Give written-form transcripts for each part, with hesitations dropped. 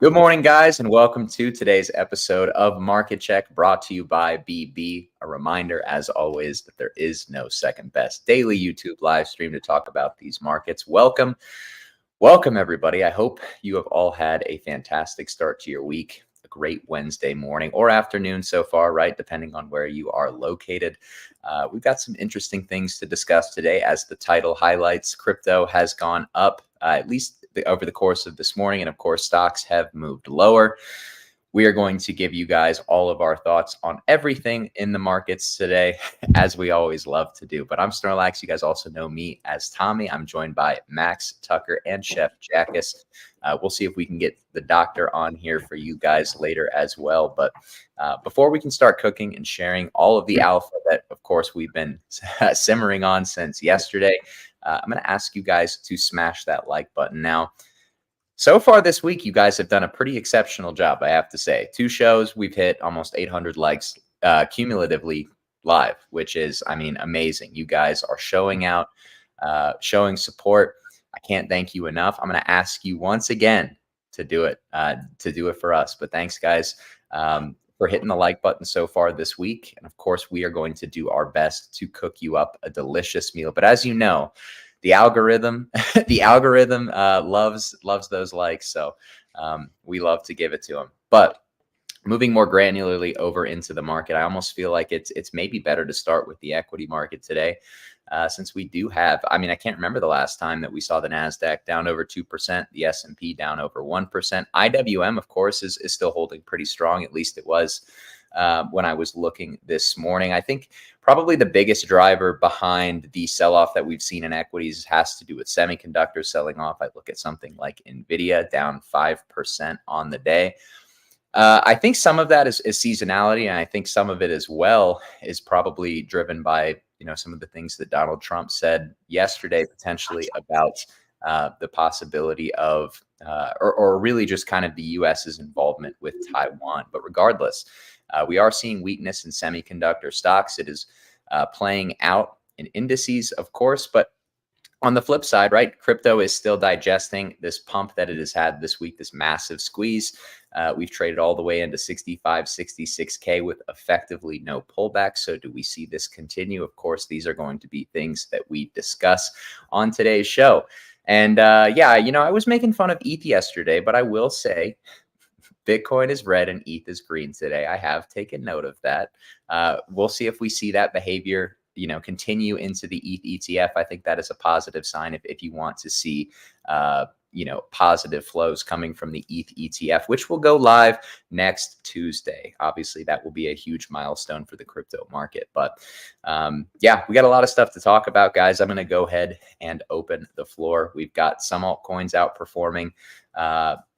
Good morning, guys, and welcome to today's episode of Market Check brought to you by BB. A reminder, as always, that there is no second best daily YouTube live stream to talk about these markets. Welcome, everybody. I hope you have all had a fantastic start to your week, a great Wednesday morning or afternoon so far, right? Depending on where you are located. We've got some interesting things to discuss today. As the title highlights, crypto has gone up, at least over the course of this morning. And of course, stocks have moved lower. We are going to give you guys all of our thoughts on everything in the markets today, as we always love to do. But I'm Snorlax. You guys also know me as Tommy. I'm joined by Max, Tucker, and Chef Jackus. We'll see if we can get the doctor on here for you guys later as well. But before we can start cooking and sharing all of the alpha that, of course, we've been simmering on since yesterday, I'm going to ask you guys to smash that like button now. So far this week, you guys have done a pretty exceptional job, I have to say. 2 shows, we've hit almost 800 likes cumulatively live, which is, amazing. You guys are showing out, showing support. I can't thank you enough. I'm going to ask you once again to do it for us. But thanks, guys, for hitting the like button so far this week. And of course, we are going to do our best to cook you up a delicious meal. But as you know, the algorithm loves those likes. So we love to give it to them. But moving more granularly over into the market, I almost feel like it's maybe better to start with the equity market today. Since we do have, I can't remember the last time that we saw the NASDAQ down over 2%, the S&P down over 1%. IWM, of course, is still holding pretty strong. At least it was when I was looking this morning. I think probably the biggest driver behind the sell-off that we've seen in equities has to do with semiconductors selling off. I look at something like Nvidia down 5% on the day. I think some of that is seasonality, and I think some of it as well is probably driven by some of the things that Donald Trump said yesterday, potentially about the possibility of or really just kind of the U.S.'s involvement with Taiwan. But regardless, we are seeing weakness in semiconductor stocks. It is playing out in indices, of course, but on the flip side, right, crypto is still digesting this pump that it has had this week, this massive squeeze. We've traded all the way into 65, 66K with effectively no pullback. So do we see this continue? Of course, these are going to be things that we discuss on today's show. And I was making fun of ETH yesterday, but I will say Bitcoin is red and ETH is green today. I have taken note of that. We'll see if we see that behavior continue into the ETH ETF. I think that is a positive sign if you want to see, positive flows coming from the ETH ETF, which will go live next Tuesday. Obviously, that will be a huge milestone for the crypto market. But we got a lot of stuff to talk about, guys. I'm going to go ahead and open the floor. We've got some altcoins outperforming.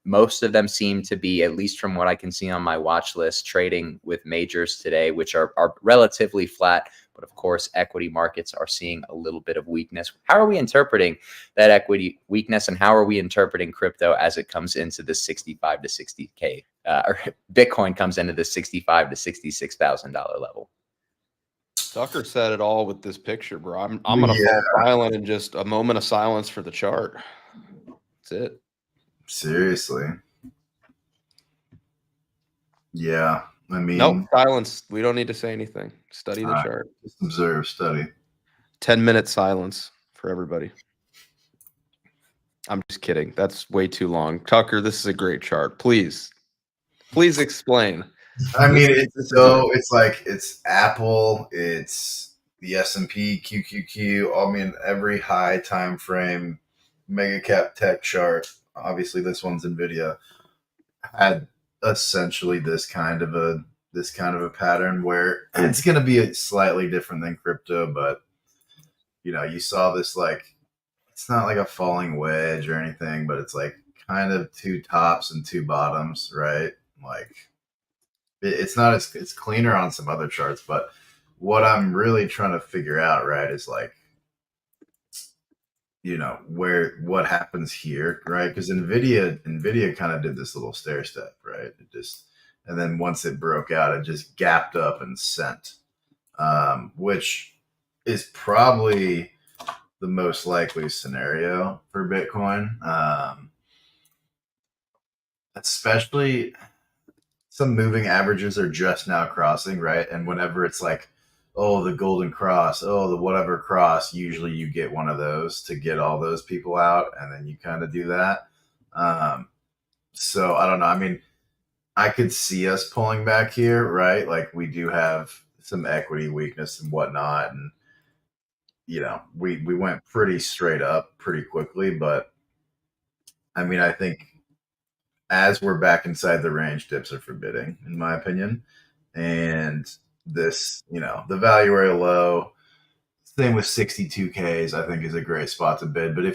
Most of them seem to be, at least from what I can see on my watch list, trading with majors today, which are relatively flat. But of course, equity markets are seeing a little bit of weakness. How are we interpreting that equity weakness, and how are we interpreting crypto as it comes into the 65 to 60K, or Bitcoin comes into the $65,000 to $66,000 level? Tucker said it all with this picture, bro. I'm gonna fall silent in just a moment of silence for the chart. That's it. Seriously. Yeah. Nope, silence. We don't need to say anything. Study the chart. Just observe, study. 10-minute silence for everybody. I'm just kidding. That's way too long. Tucker, this is a great chart. Please explain. It's Apple, it's the S&P, QQQ. Every high time frame mega cap tech chart. Obviously, this one's Nvidia, had essentially this kind of a pattern where it's going to be slightly different than crypto, but you saw this, like, it's not like a falling wedge or anything, but it's like kind of 2 tops and 2 bottoms, right? Like it's not it's cleaner on some other charts, but what I'm really trying to figure out, right, is like, what happens here, right? Because Nvidia kind of did this little stair step, right? And then once it broke out, it just gapped up and sent, which is probably the most likely scenario for Bitcoin. especially some moving averages are just now crossing, right? And whenever it's like, oh, the golden cross, oh, the whatever cross, usually you get one of those to get all those people out, and then you kind of do that. Um, so I don't know. I mean, I could see us pulling back here, right? Like we do have some equity weakness and whatnot, and we went pretty straight up pretty quickly, but I mean, I think as we're back inside the range, dips are forbidding, in my opinion. And this, the value area low, same with 62Ks, I think is a great spot to bid. But I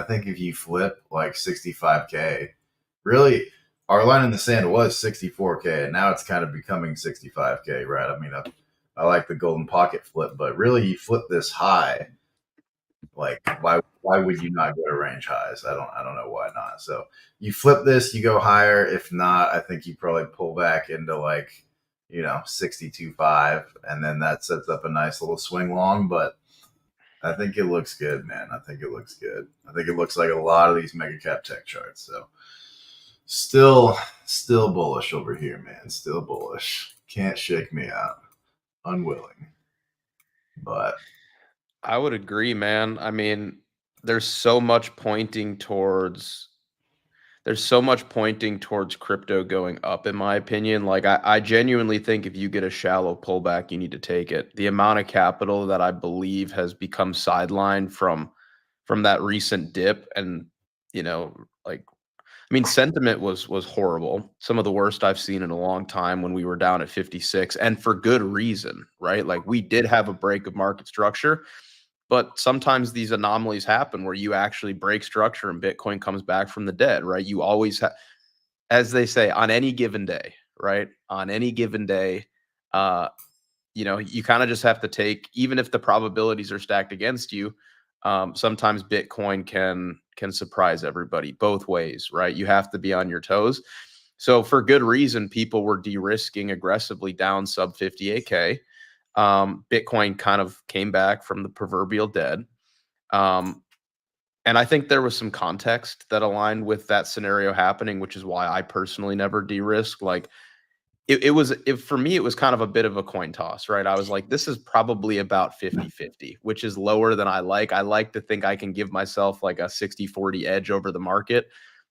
think if you flip like 65K, really, our line in the sand was 64K, and now it's kind of becoming 65K, right? I mean, I like the golden pocket flip, but really, you flip this high, like why would you not go to range highs? I don't know why not. So you flip this, you go higher. If not, I think you probably pull back into like 62.5, and then that sets up a nice little swing long. But I think it looks good, man. I think it looks good. I think it looks like a lot of these mega cap tech charts. So still bullish over here, man. Still bullish. Can't shake me out. Unwilling. But I would agree, man. I mean, there's so much pointing towards crypto going up, in my opinion. Like I genuinely think if you get a shallow pullback, you need to take it. The amount of capital that I believe has become sidelined from that recent dip, and like, I mean, sentiment was horrible. Some of the worst I've seen in a long time when we were down at 56, and for good reason, right? Like we did have a break of market structure, but sometimes these anomalies happen where you actually break structure and Bitcoin comes back from the dead, right? You always have, as they say, on any given day, right? On any given day, you kind of just have to take, even if the probabilities are stacked against you. Sometimes Bitcoin can surprise everybody both ways, right? You have to be on your toes. So for good reason, people were de-risking aggressively down sub 58K. Bitcoin kind of came back from the proverbial dead. And I think there was some context that aligned with that scenario happening, which is why I personally never de-risk. Like for me, it was kind of a bit of a coin toss, right? I was like, this is probably about 50-50, which is lower than I like. I like to think I can give myself like a 60-40 edge over the market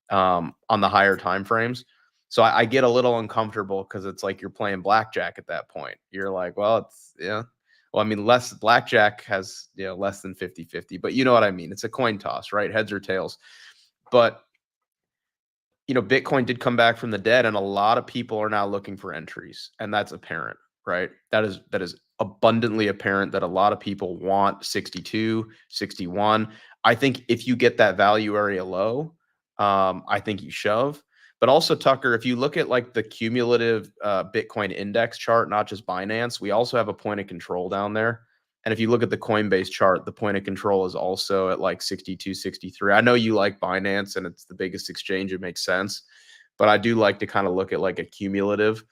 on the higher time frames. So I get a little uncomfortable because it's like you're playing blackjack at that point. You're like, well, it's, yeah. Well, I mean, less blackjack has, less than 50-50, but you know what I mean? It's a coin toss, right? Heads or tails. But Bitcoin did come back from the dead, and a lot of people are now looking for entries, and that's apparent, right? That is abundantly apparent that a lot of people want 62, 61. I think if you get that value area low, I think you shove. But also, Tucker, if you look at like the cumulative Bitcoin index chart, not just Binance, we also have a point of control down there. And if you look at the Coinbase chart, the point of control is also at like 62, 63. I know you like Binance and it's the biggest exchange. It makes sense. But I do like to kind of look at like a cumulative.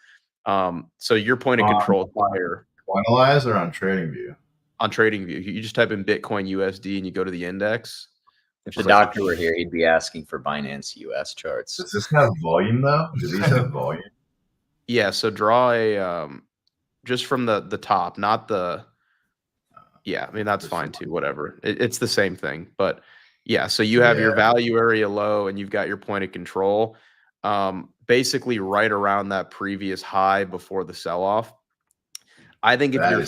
So your point of control is higher. Finalize or on TradingView? On TradingView, you just type in Bitcoin USD and you go to the index. If the doctor were here, he'd be asking for Binance US charts. Does this have volume though? Do these have volume? Yeah. So draw a just from the top, not the. Yeah, I mean, that's fine too, whatever. It's the same thing. But yeah, so you have your value area low and you've got your point of control, basically right around that previous high before the sell-off. I think if you're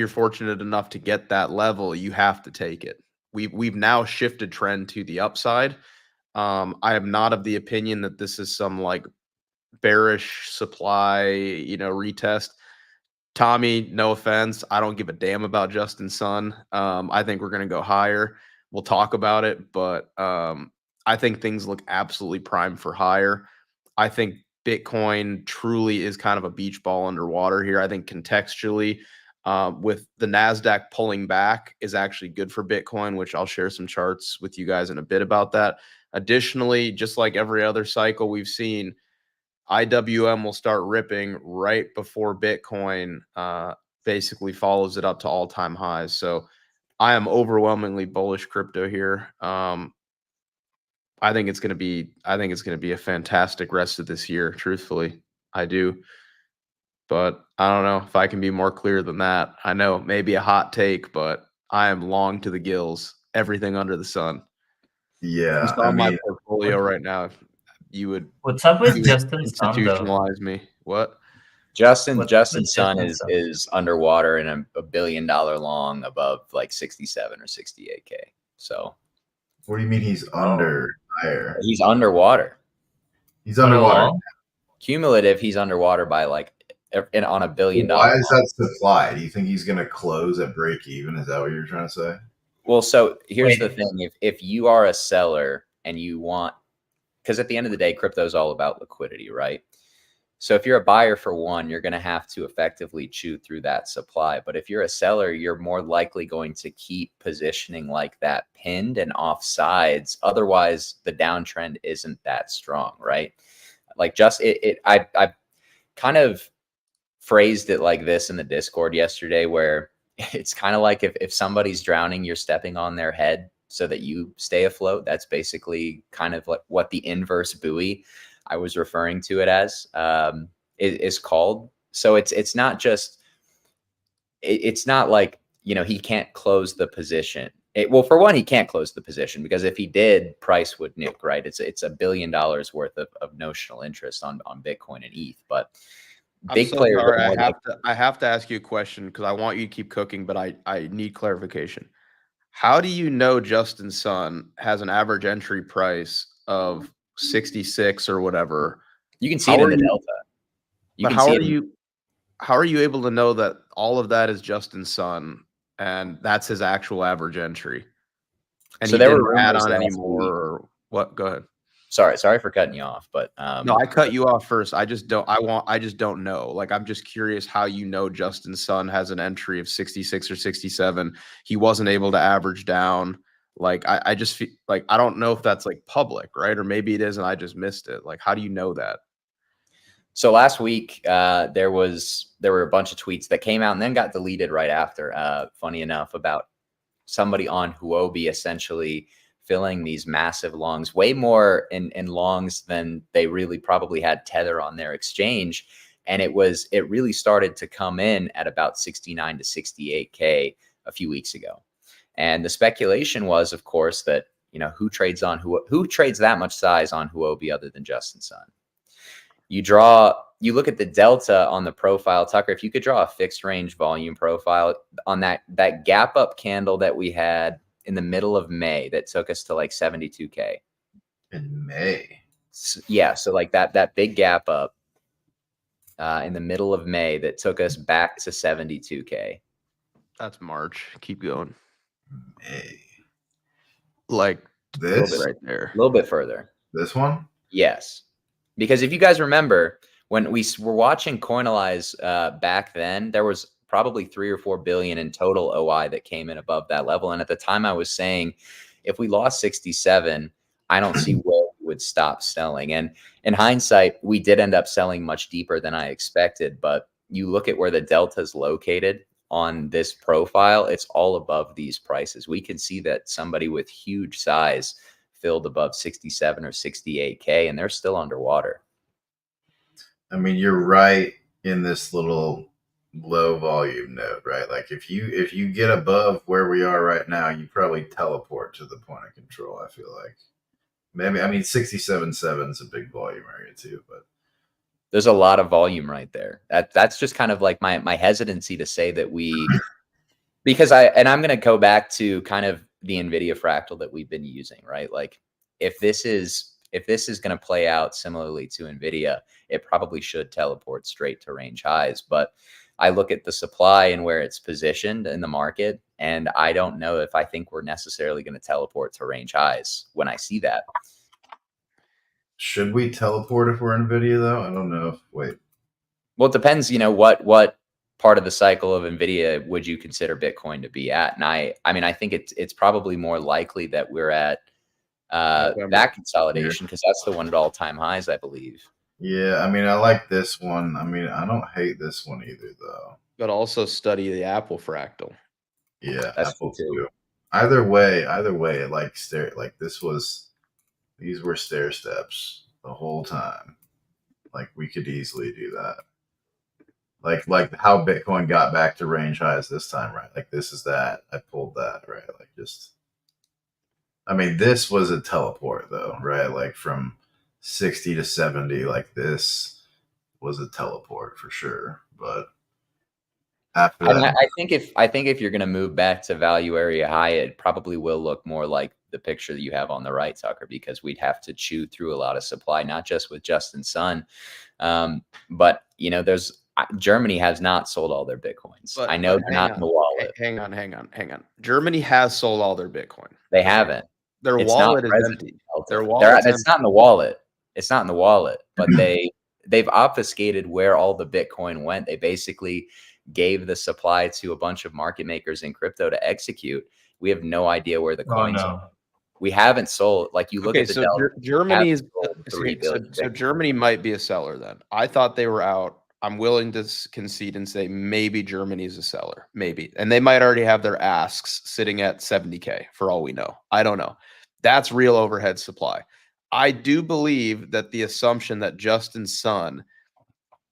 fortunate enough to get that level, you have to take it. We've now shifted trend to the upside. I am not of the opinion that this is some like bearish supply, retest. Tommy, no offense, I don't give a damn about Justin Sun. I think we're going to go higher. We'll talk about it, but I think things look absolutely primed for higher. I think Bitcoin truly is kind of a beach ball underwater here. I think contextually, with the NASDAQ pulling back is actually good for Bitcoin, which I'll share some charts with you guys in a bit about that. Additionally, just like every other cycle we've seen, IWM will start ripping right before Bitcoin basically follows it up to all-time highs. So I am overwhelmingly bullish crypto here. I think it's going to be a fantastic rest of this year. Truthfully, I do. But I don't know if I can be more clear than that. I know maybe a hot take, but I am long to the gills. Everything under the sun. Yeah, Just on my portfolio right now, you would What's up with Justin Sun though? institutionalize me. What? Justin Sun is underwater and a $1 billion long above like 67 or 68K. So what do you mean he's under higher? He's underwater. He's underwater. Cumulative, he's underwater by like on $1 billion. Why is that supply? Do you think he's going to close at break even? Is that what you're trying to say? Well, so here's the thing. If you are a seller and you want, because at the end of the day, crypto is all about liquidity, right? So if you're a buyer for one, you're going to have to effectively chew through that supply. But if you're a seller, you're more likely going to keep positioning like that pinned and off sides. Otherwise, the downtrend isn't that strong, right? Like I kind of phrased it like this in the Discord yesterday, where it's kind of like if somebody's drowning, you're stepping on their head so that you stay afloat. That's basically kind of like what the inverse buoy I was referring to it as is called. So it's not just, it's not like, you know, he can't close the position. Well, for one, he can't close the position because if he did, price would nuke, right? It's $1 billion worth of notional interest on Bitcoin and ETH, but big players. I have to ask you a question because I want you to keep cooking, but I need clarification. How do you know Justin Sun has an average entry price of 66 or whatever? You can see it in the delta. But how are you able to know that all of that is Justin Sun and that's his actual average entry? And so there were add on anymore or what? Go ahead. Sorry for cutting you off, but no, I cut you off first. I just don't know. Like, I'm just curious how you know Justin Sun has an entry of 66 or 67. He wasn't able to average down. Like, I just feel like I don't know if that's like public, right? Or maybe it is and I just missed it. Like, how do you know that? So last week, there were a bunch of tweets that came out and then got deleted right after. Funny enough, about somebody on Huobi essentially filling these massive longs, way more in longs than they really probably had Tether on their exchange. And it really started to come in at about 69 to 68K a few weeks ago. And the speculation was, of course, that, you know, who trades that much size on Huobi other than Justin Sun? You look at the delta on the profile, Tucker. If you could draw a fixed range volume profile on that gap up candle that we had in the middle of May that took us to like 72K. In May? Yeah, so like that big gap up in the middle of May that took us back to 72K. That's March. Keep going. May. Like this right there. A little bit further. This one? Yes. Because if you guys remember, when we were watching Coinalyze back then, there was probably 3 or 4 billion in total OI that came in above that level. And at the time I was saying, if we lost 67, I don't see where we would stop selling. And in hindsight, we did end up selling much deeper than I expected. But you look at where the delta is located on this profile, it's all above these prices. We can see that somebody with huge size filled above 67 or 68K and they're still underwater. I mean, you're right in this little low volume node, right? Like if you get above where we are right now, you probably teleport to the point of control. I feel like maybe, I mean, 67.7 is a big volume area too, but there's a lot of volume right there. That's just kind of like my hesitancy to say that because I'm going to go back to kind of the Nvidia fractal that we've been using, right? Like if this is going to play out similarly to Nvidia, it probably should teleport straight to range highs. But I look at the supply and where it's positioned in the market, and I don't know if I think we're necessarily going to teleport to range highs when I see that. Should we teleport if we're Nvidia though? I don't know. Wait. Well, it depends, you know, what part of the cycle of Nvidia would you consider Bitcoin to be at? And I mean, I think it's probably more likely that we're at that consolidation because that's the one at all-time highs, I believe. Yeah, I mean, I like this one. I mean, I don't hate this one either, though. But also study the Apple fractal. Yeah, that's Apple too. Either way, like this was These were stair steps the whole time. Like we could easily do that. Like how Bitcoin got back to range highs this time, right? Like this is that. I pulled that, right? Like just I mean, this was a teleport though, right? Like from 60 to 70, like this was a teleport for sure. But after that, I think if you're going to move back to value area high, it probably will look more like the picture that you have on the right, Tucker, because we'd have to chew through a lot of supply, not just with Justin Sun, but you know, Germany has not sold all their Bitcoins. I know they're not in the wallet. Hang on. Germany has sold all their Bitcoin. They haven't. Their wallet is empty. Their wallet. It's not in the wallet. It's not in the wallet. But they've obfuscated where all the Bitcoin went. They basically gave the supply to a bunch of market makers in crypto to execute. We have no idea where the coins are. We haven't sold. Like you look at the Delta, Germany is so Germany might be a seller then. I thought they were out. I'm willing to concede and say maybe Germany is a seller, maybe. And they might already have their asks sitting at 70K for all we know. I don't know. That's real overhead supply. I do believe that the assumption that Justin Sun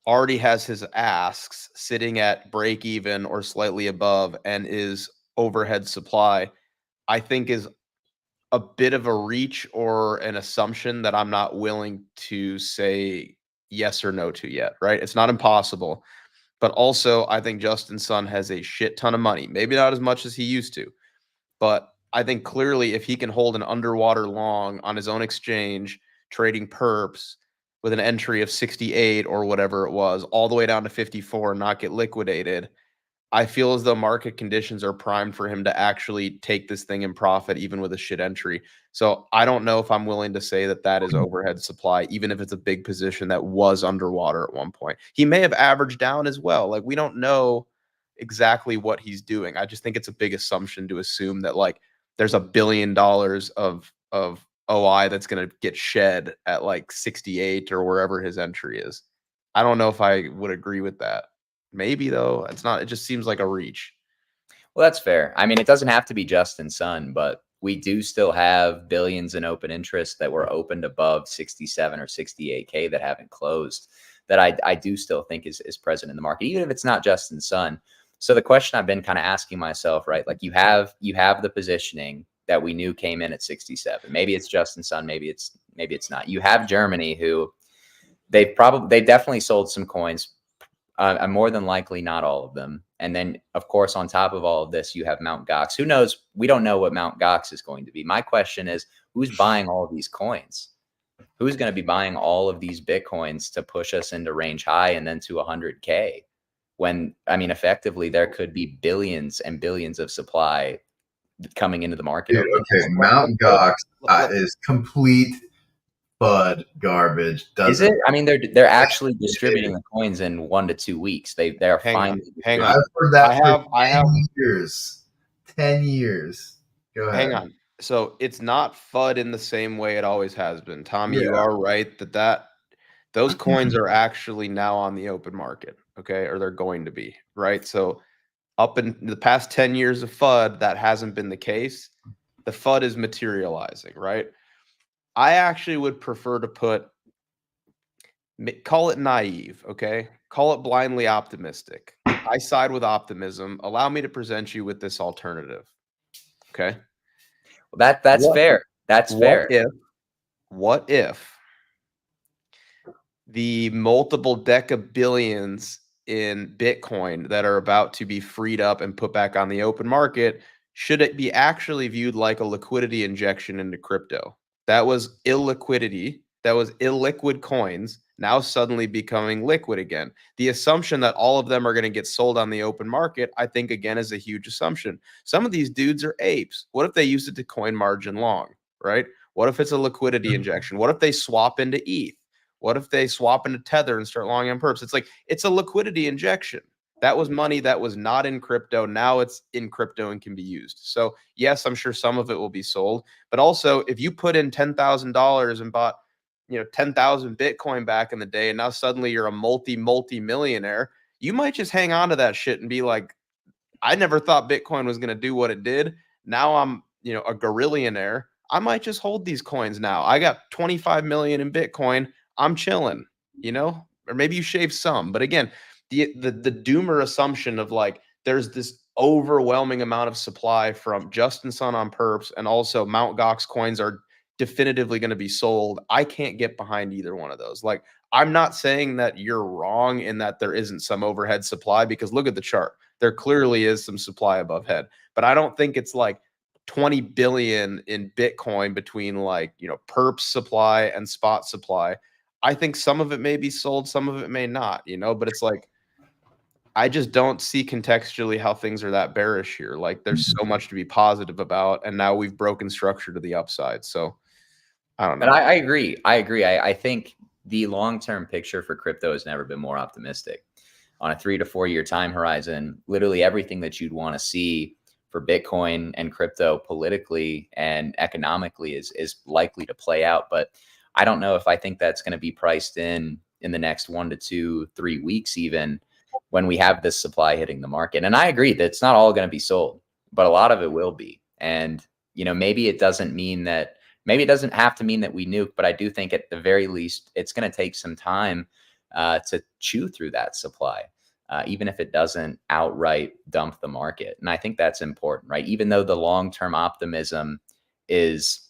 already has his asks sitting at break even or slightly above and is overhead supply, I think is a bit of a reach or an assumption that I'm not willing to say yes or no to yet, right? It's not impossible, but also I think Justin Sun has a shit ton of money, maybe not as much as he used to, but I think clearly if he can hold an underwater long on his own exchange, trading perps with an entry of 68 or whatever it was, all the way down to 54 and not get liquidated, I feel as though market conditions are primed for him to actually take this thing in profit, even with a shit entry. So I don't know if I'm willing to say that that is overhead supply, even if it's a big position that was underwater at one point. He may have averaged down as well. Like we don't know exactly what he's doing. I just think it's a big assumption to assume that like there's $1 billion of OI that's going to get shed at like 68 or wherever his entry is. I don't know if I would agree with that. Maybe though, it's not. It just seems like a reach. Well, that's fair. I mean, it doesn't have to be Justin Sun, but we do still have billions in open interest that were opened above 67 or 68K that haven't closed. That I do still think is present in the market, even if it's not Justin Sun. So the question I've been kind of asking myself, right? Like you have the positioning that we knew came in at 67. Maybe it's Justin Sun, maybe it's not. You have Germany, who they definitely sold some coins. More than likely not all of them. And then, of course, on top of all of this, you have Mt. Gox. Who knows? We don't know what Mt. Gox is going to be. My question is, who's buying all of these coins? Who's going to be buying all of these Bitcoins to push us into range high and then to 100K? When, I mean, effectively, there could be billions and billions of supply coming into the market. Dude, okay, Mt. Gox is complete FUD garbage. Is it? I mean, they're actually distributing the coins in 1 to 2 weeks. They're finally. Hang on. I've heard that I have 10 years. 10 years. Go ahead. Hang on. So it's not FUD in the same way it always has been. Tommy, you are right that those coins are actually now on the open market, okay? Or they're going to be, right? So up in the past 10 years of FUD, that hasn't been the case. The FUD is materializing, right? I actually would prefer to call it naive, okay? Call it blindly optimistic. I side with optimism. Allow me to present you with this alternative, okay? Well, that's fair. That's fair. What if the multiple deca billions in Bitcoin that are about to be freed up and put back on the open market, should it be actually viewed like a liquidity injection into crypto? That was illiquidity. That was illiquid coins now suddenly becoming liquid again. The assumption that all of them are going to get sold on the open market, I think, again, is a huge assumption. Some of these dudes are apes. What if they use it to coin margin long, right? What if it's a liquidity injection? What if they swap into ETH? What if they swap into Tether and start long on perps? It's like, it's a liquidity injection. That was money that was not in crypto. Now it's in crypto and can be used. So yes, I'm sure some of it will be sold, but also if you put in $10,000 and bought, 10,000 Bitcoin back in the day, and now suddenly you're a multi-millionaire, you might just hang on to that shit and be like, I never thought Bitcoin was going to do what it did. Now I'm, a gorillionaire. I might just hold these coins now. I got 25 million in Bitcoin. I'm chilling, you know, or maybe you shave some. But again, the doomer assumption of like there's this overwhelming amount of supply from Justin Sun on perps, and also Mt. Gox coins are definitively going to be sold. I can't get behind either one of those. Like, I'm not saying that you're wrong in that there isn't some overhead supply, because look at the chart. There clearly is some supply above head, but I don't think it's like 20 billion in Bitcoin between like, you know, perp supply and spot supply. I think some of it may be sold, some of it may not, you know, but it's like, I just don't see contextually how things are that bearish here. Like, there's so much to be positive about, and now we've broken structure to the upside. So I don't know. And I agree. I think the long-term picture for crypto has never been more optimistic. On a 3 to 4 year time horizon, literally everything that you'd want to see for Bitcoin and crypto politically and economically is likely to play out. But I don't know if I think that's going to be priced in the next 1 to 2, 3 weeks, even when we have this supply hitting the market. And I agree that it's not all going to be sold, but a lot of it will be. And, you know, maybe it doesn't have to mean that we nuke, but I do think at the very least, it's going to take some time to chew through that supply, even if it doesn't outright dump the market. And I think that's important, right? Even though the long-term optimism is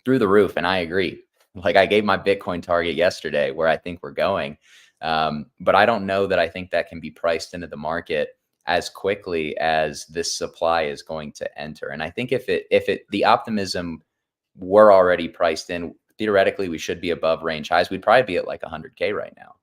through the roof, and I agree. Like, I gave my Bitcoin target yesterday where I think we're going, but I don't know that I think that can be priced into the market as quickly as this supply is going to enter. And I think if the optimism were already priced in, theoretically we should be above range highs. We'd probably be at like 100K right now.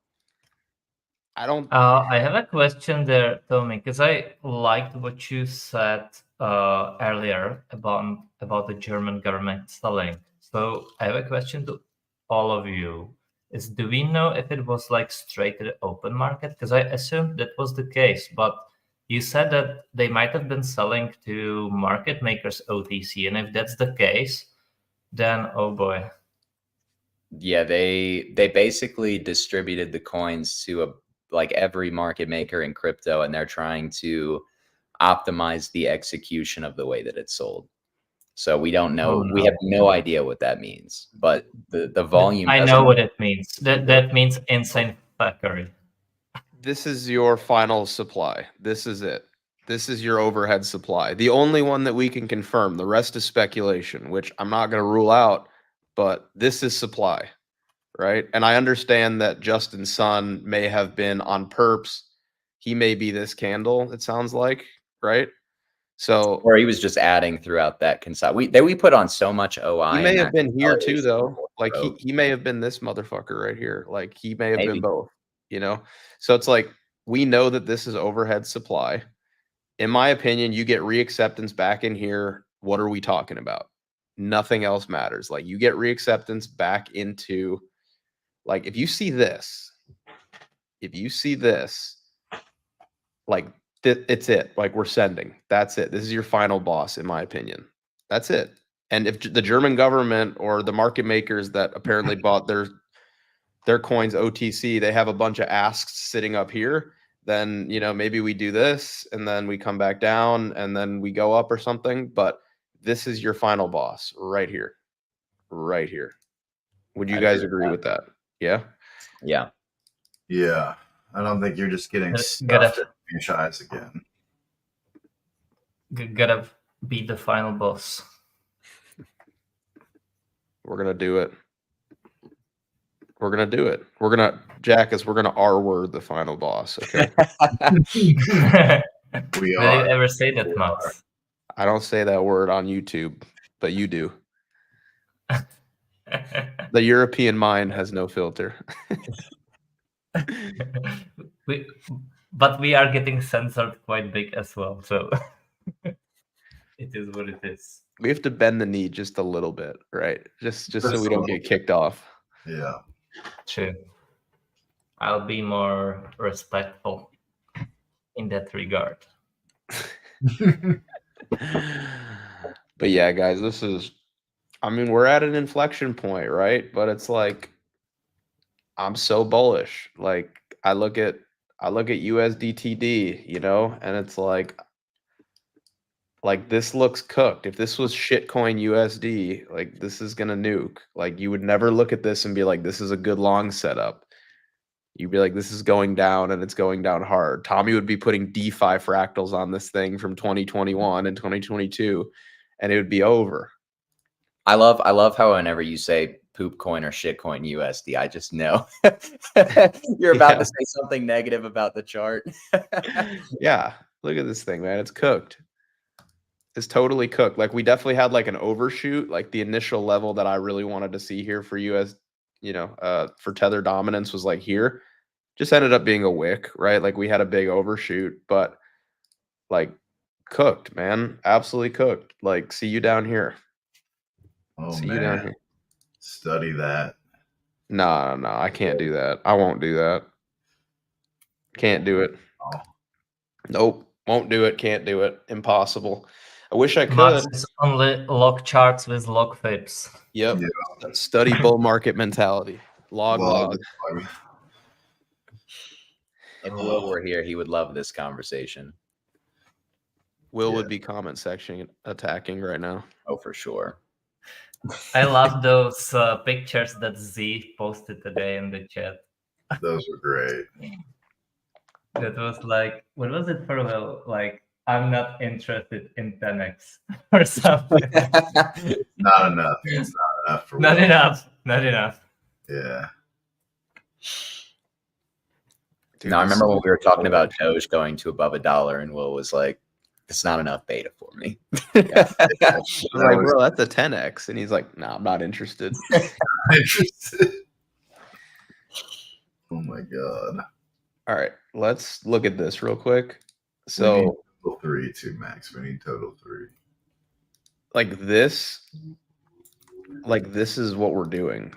I have a question there, Tommy, because I liked what you said earlier about the German government selling. So I have a question to all of you: do we know if it was like straight to the open market? Because I assumed that was the case, but you said that they might have been selling to market makers OTC, and if that's the case, then oh boy. Yeah, they basically distributed the coins to like every market maker in crypto, and they're trying to optimize the execution of the way that it's sold. So we don't know. Oh, no. We have no idea what that means, but the volume. I know what it means. That means insane fuckery. This is your final supply. This is it. This is your overhead supply. The only one that we can confirm. The rest is speculation, which I'm not going to rule out, but this is supply, right? And I understand that Justin Sun may have been on perps. He may be this candle, it sounds like, right? So, or he was just adding throughout that we put on so much OI. He may have been here too, though. Like he may have been this motherfucker right here. Like he may have been both, you know? So it's like, we know that this is overhead supply. In my opinion, you get reacceptance back in here. What are we talking about? Nothing else matters. Like, you get reacceptance back into, like, if you see this, like, it's it. Like, we're sending. That's it. This is your final boss, in my opinion. That's it. And if the German government or the market makers that apparently bought their coins OTC, they have a bunch of asks sitting up here, then, you know, maybe we do this and then we come back down and then we go up or something. But this is your final boss right here. Right here. Would you guys agree with that? Yeah? Yeah. Yeah. I don't think you're just getting stuffed at franchise again. Gotta be the final boss. We're going to do it. We're going to do it. We're going to, Jackus, we're going to R-word the final boss, okay? We Did are. you ever say that, Max? I don't say that word on YouTube, but you do. The European mind has no filter. But we are getting censored quite big as well, so it is what it is. We have to bend the knee just a little bit, right? Just so we don't get kicked off. Yeah. True. I'll be more respectful in that regard. But yeah, guys, this is, I mean, we're at an inflection point, right? But it's like, I'm so bullish. Like, I look at USDTD, you know, and it's like, Like, this looks cooked. If this was shitcoin USD, like, this is gonna nuke. Like, you would never look at this and be like, this is a good long setup. You'd be like, this is going down and it's going down hard. Tommy would be putting DeFi fractals on this thing from 2021 and 2022, and it would be over. I love how whenever you say poop coin or shit coin USD, I just know you're about to say something negative about the chart. Yeah, look at this thing, man. It's cooked. It's totally cooked. Like, we definitely had like an overshoot. Like, the initial level that I really wanted to see here for US, for tether dominance was like here. Just ended up being a wick, right? Like, we had a big overshoot, but like, cooked, man. Absolutely cooked. Like, see you down here. Oh, See man. you down here. Study that. No, I can't do that. I won't do that. Can't do it. Oh. Nope. Won't do it. Can't do it. Impossible. I wish I could. Max is only log charts with log fibs. Yep. Yeah. Study bull market mentality. Log. If Will were here, he would love this conversation. Will would be comment section attacking right now. Oh, for sure. I love those pictures that Z posted today in the chat. Those were great. That was like, what was it for Will? Like, I'm not interested in 10x or something. Not enough. It's not enough for Not Will. enough. Not enough. Yeah. Dude, now, I remember when we were talking about Doge going to above $1, and Will was like, "It's not enough beta for me." Yeah. I'm like, bro, that's a 10x, and he's like, "No, I'm not interested." Interested. Oh my god. All right, let's look at this real quick. We So, need total 3 too, Max. We need total 3. like this is what we're doing.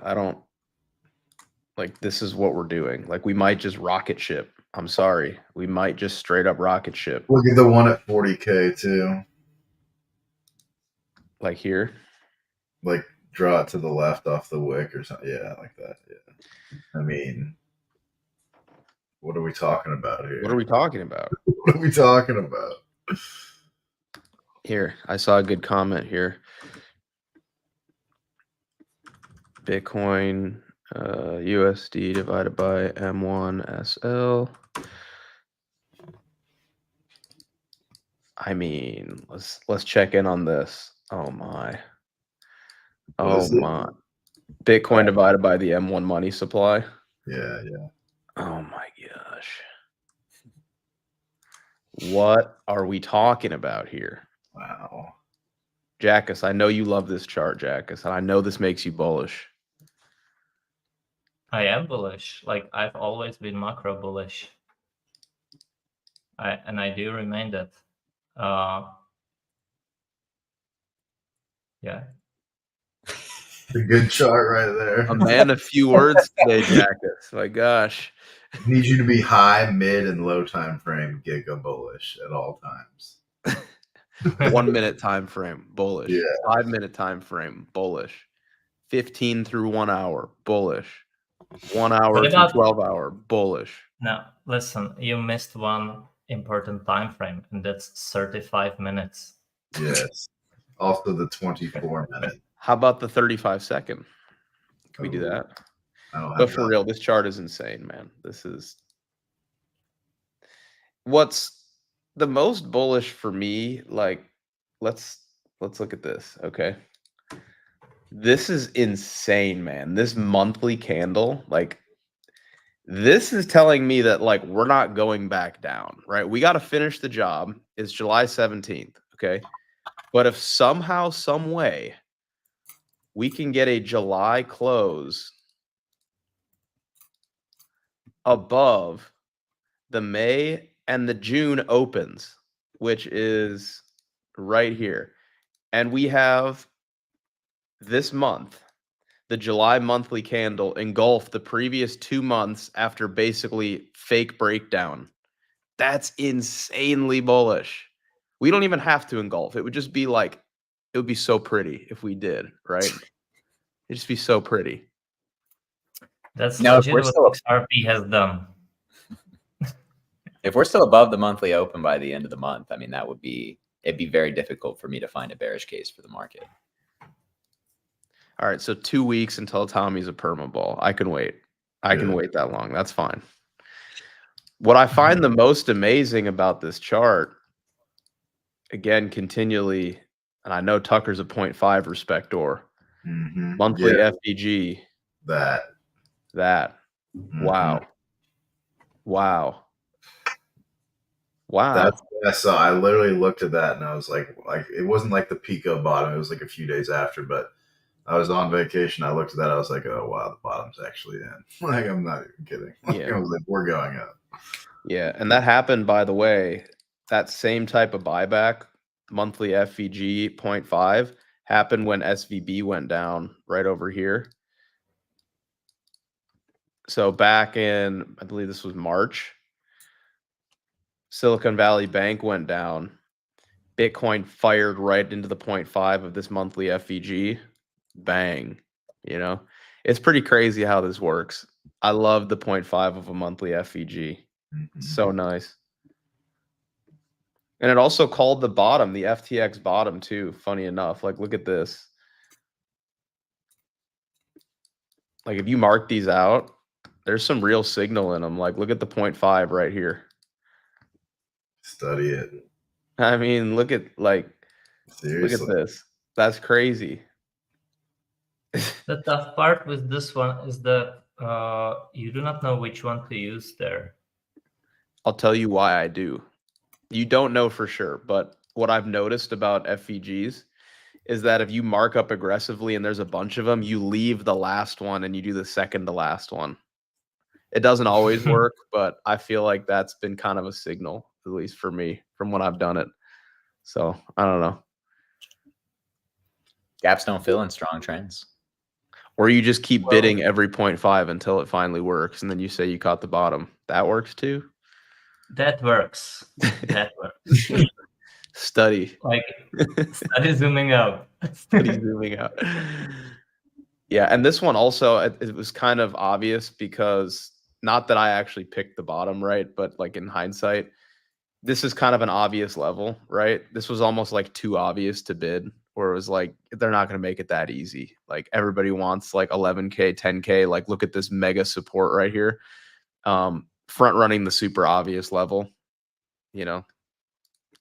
This is what we're doing. Like, we might just rocket ship. I'm sorry. We might just straight up rocket ship. Look at the one at 40K too. Like here. Like, draw it to the left off the wick or something. Yeah, like that. Yeah. I mean, what are we talking about here? What are we talking about? What are we talking about? Here, I saw a good comment here. Bitcoin USD divided by M1 SL. I mean, let's check in on this. Oh my. Oh my. Bitcoin divided by the M1 money supply. Yeah. Oh my gosh. What are we talking about here? Wow. Jackus, I know you love this chart, Jackus, and I know this makes you bullish. I am bullish. Like, I've always been macro bullish. I do remain that. Yeah. A good chart right there. A man of few words today, Jackus. My gosh. Need you to be high, mid, and low time frame giga bullish at all times. 1 minute time frame, bullish. Yeah. 5 minute time frame, bullish. 15 through 1 hour, bullish. 1 hour What to about- 12 hour, bullish. Now, listen, you missed one important time frame, and that's 35 minutes. Yes. Also the 24 minute. How about the 35 second? Can we do that? I don't But have for that. real, this chart is insane, man. This is what's the most bullish for me. Like, let's look at this. Okay. This is insane, man. This monthly candle, like, this is telling me that, like, we're not going back down, right? We got to finish the job. It's July 17th. Okay. But if somehow, some way, we can get a July close above the May and the June opens, which is right here. And we have this month, the July monthly candle engulf the previous 2 months after basically fake breakdown. That's insanely bullish. We don't even have to engulf. It would just be like, it would be so pretty if we did, right? It'd just be so pretty. That's Now, if legit we're what still- XRP has done. If we're still above the monthly open by the end of the month, I mean, that would be it'd be very difficult for me to find a bearish case for the market. All right, so 2 weeks until Tommy's a perma-bull. I can wait. I can wait that long. That's fine. What I find the most amazing about this chart, again, continually, and I know Tucker's a 0.5 respector, monthly FEG. That. Wow. That's what I saw. I literally looked at that and I was like it wasn't like the Pico bottom. It was like a few days after, but I was on vacation. I looked at that. I was like, oh wow, the bottom's actually in. Like, I'm not even kidding. I was like, we're going up. Yeah, and that happened, by the way. That same type of buyback, monthly FEG 0.5, happened when SVB went down right over here. So back in, I believe this was March, Silicon Valley Bank went down. Bitcoin fired right into the 0.5 of this monthly FEG. Bang. You know, it's pretty crazy how this works. I love the 0.5 of a monthly FEG. So nice. And it also called the bottom, the FTX bottom too, funny enough. Like, look at this. Like, if you mark these out, there's some real signal in them. Like, look at the 0.5 right here. Study it. I mean, look at Seriously. Look at this. That's crazy. The tough part with this one is that you do not know which one to use there. I'll tell you why I do. You don't know for sure, but what I've noticed about FEGs is that if you mark up aggressively and there's a bunch of them, you leave the last one and you do the second to last one. It doesn't always work, but I feel like that's been kind of a signal, at least for me, from when I've done it. So I don't know. Gaps don't fill in strong trends. Or you just keep bidding every 0.5 until it finally works, and then you say you caught the bottom. That works too? That works. That works. Study. Like, study zooming out. Study zooming out. Yeah, and this one also, it was kind of obvious because, not that I actually picked the bottom, right? But like in hindsight, this is kind of an obvious level, right? This was almost like too obvious to bid, where it was like, they're not going to make it that easy. Like, everybody wants like 11K, 10K. Like, look at this mega support right here. Front running the super obvious level, you know,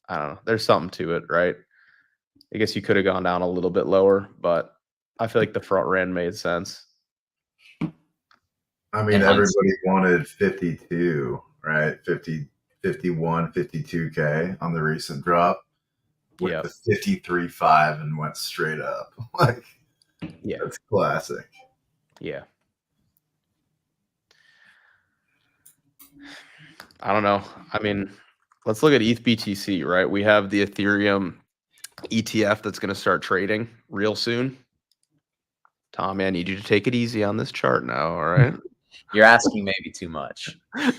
I don't know. There's something to it, right? I guess you could have gone down a little bit lower, but I feel like the front ran made sense. I mean, everybody wanted 52, right? 50, 51, 52K on the recent drop. With the 53.5 and went straight up. Like, yeah, that's classic. Yeah. I don't know. I mean, let's look at ETH BTC, right? We have the Ethereum ETF that's going to start trading real soon. Tommy, I need you to take it easy on this chart now, all right? You're asking maybe too much. I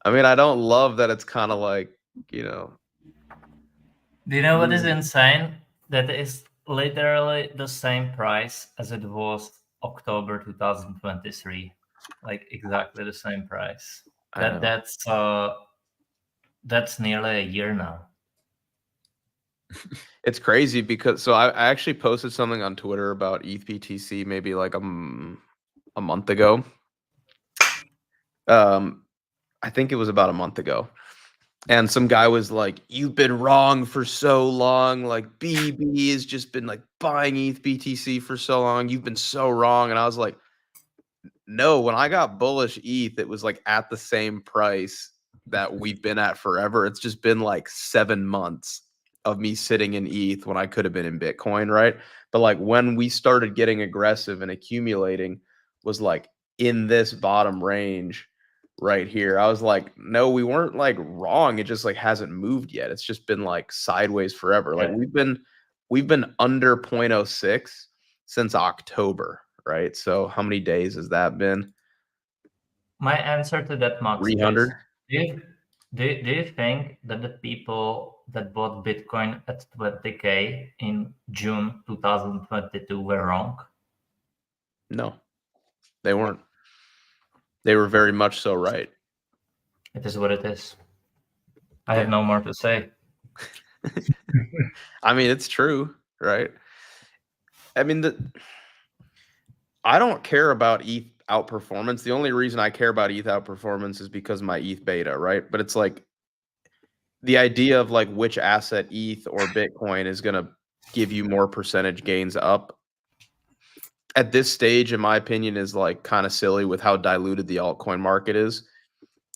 mean, I don't love that it's kind of like, you know. Do you know what is insane? That is literally the same price as it was October 2023. Like, exactly the same price. That's nearly a year now. It's crazy because I actually posted something on Twitter about ETH BTC maybe like a month ago. I think it was about a month ago. And some guy was like, "You've been wrong for so long. Like, BB has just been like buying ETH BTC for so long. You've been so wrong." And I was like, no, when I got bullish ETH, it was like at the same price that we've been at forever. It's just been like 7 months of me sitting in ETH when I could have been in Bitcoin, right? But like when we started getting aggressive and accumulating was like in this bottom range right here. I was like, no, we weren't like wrong. It just like hasn't moved yet. It's just been like sideways forever. Like we've been under 0.06 since October, right? So how many days has that been? My answer to that, Max, 300. Do you think that the people that bought Bitcoin at 20K in June 2022 were wrong? No, they weren't. They were very much so right. It is what it is. I have no more to say. I mean, it's true, right? I mean, I don't care about ETH outperformance. The only reason I care about ETH outperformance is because of my ETH beta, right? But it's like the idea of like which asset, ETH or Bitcoin, is going to give you more percentage gains up at this stage, in my opinion, is like kind of silly with how diluted the altcoin market is.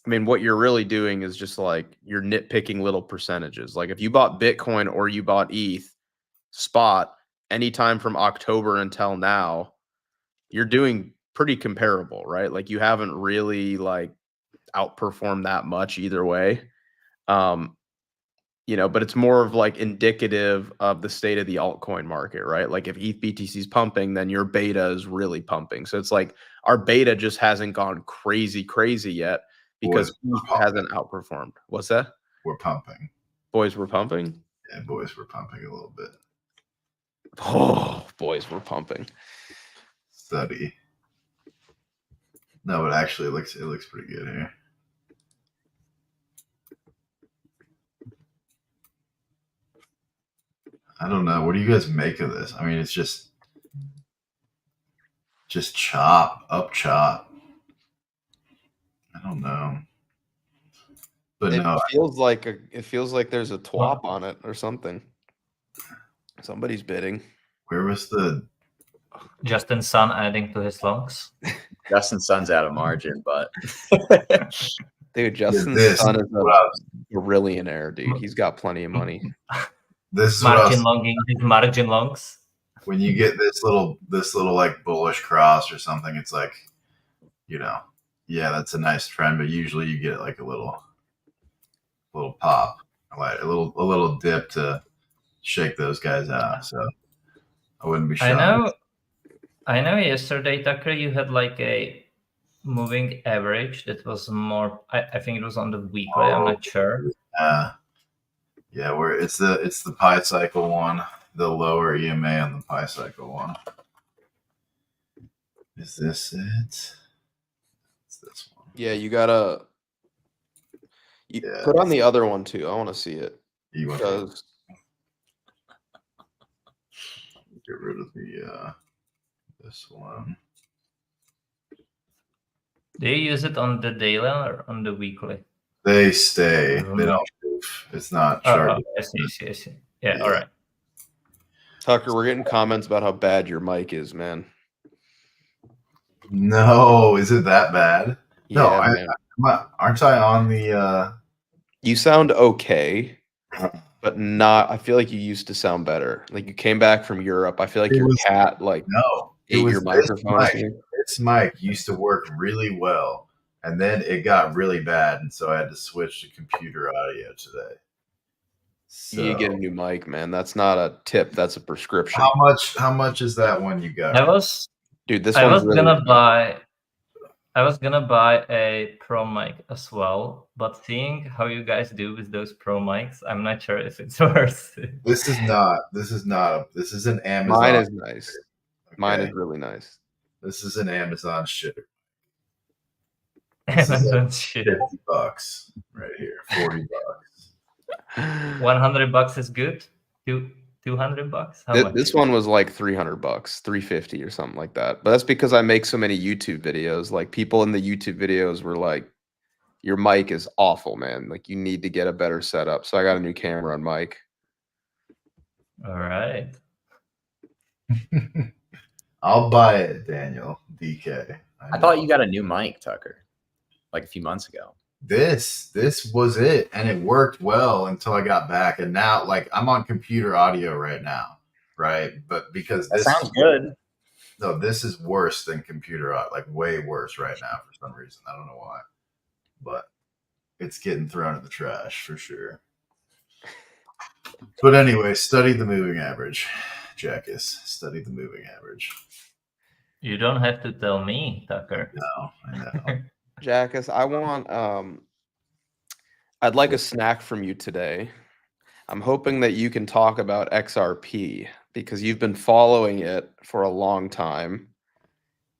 I mean, what you're really doing is just like you're nitpicking little percentages. Like if you bought Bitcoin or you bought ETH spot anytime from October until now, you're doing pretty comparable, right? Like you haven't really like outperformed that much either way. You know, but it's more of like indicative of the state of the altcoin market, right? Like if ETH BTC is pumping, then your beta is really pumping. So it's like our beta just hasn't gone crazy yet because ETH hasn't outperformed. What's that? We're pumping. Boys, we're pumping? Yeah, boys, we're pumping a little bit. Oh, boys, we're pumping. Study. No, but actually it looks pretty good here. I don't know. What do you guys make of this? I mean, it's just up chop. I don't know. But it no, feels like there's a twop on it or something. Somebody's bidding. Where was the Justin Sun adding to his longs? Justin Sun's out of margin, but dude, Justin Sun is a billionaire, dude. He's got plenty of money. This is margin longing his margin longs. When you get this little like bullish cross or something, it's like, you know, yeah, that's a nice trend, but usually you get like a little pop, like a little dip to shake those guys out. So I wouldn't be shocked. I know yesterday, Tucker, you had like a moving average that was more, I think it was on the weekly, I'm not sure. Yeah, where it's the pi cycle one, the lower EMA on the pi cycle one. Is this it? It's this one. Yeah, you gotta put on the other one too. I want to see it. Because get rid of the this one. Do you use it on the daily or on the weekly? They stay. They don't move. It's not sharp. I see. Yeah, all right. Tucker, we're getting comments about how bad your mic is, man. No, is it that bad? Yeah, no, aren't I on the You sound okay, but not. I feel like you used to sound better. Like you came back from Europe. I feel like your cat ate your microphone. This mic used to work really well, and then it got really bad, and so I had to switch to computer audio today. So, you get a new mic, man. That's not a tip. That's a prescription. How much is that one you got? Dude, this I was gonna buy a pro mic as well, but seeing how you guys do with those pro mics, I'm not sure if it's worth it. This is an Amazon. Mine is nice. Okay. Mine is really nice. This is an Amazon shit. Amazon shit. $50 right here. $40. $100 is good. $200. This one was like $300, $350 or something like that. But that's because I make so many YouTube videos. Like people in the YouTube videos were like, "Your mic is awful, man. Like you need to get a better setup." So I got a new camera and mic. All right. I'll buy it, Daniel. DK. I thought you got a new mic, Tucker, like a few months ago. This was it, and it worked well until I got back, and now like I'm on computer audio right now, right? But because this sounds good. No, this is worse than computer audio, like way worse right now for some reason. I don't know why, but it's getting thrown in the trash for sure. But anyway, study the moving average, Jackus. Study the moving average. You don't have to tell me, Tucker. No, I know. Jackus, I want I'd like a snack from you today. I'm hoping that you can talk about XRP because you've been following it for a long time.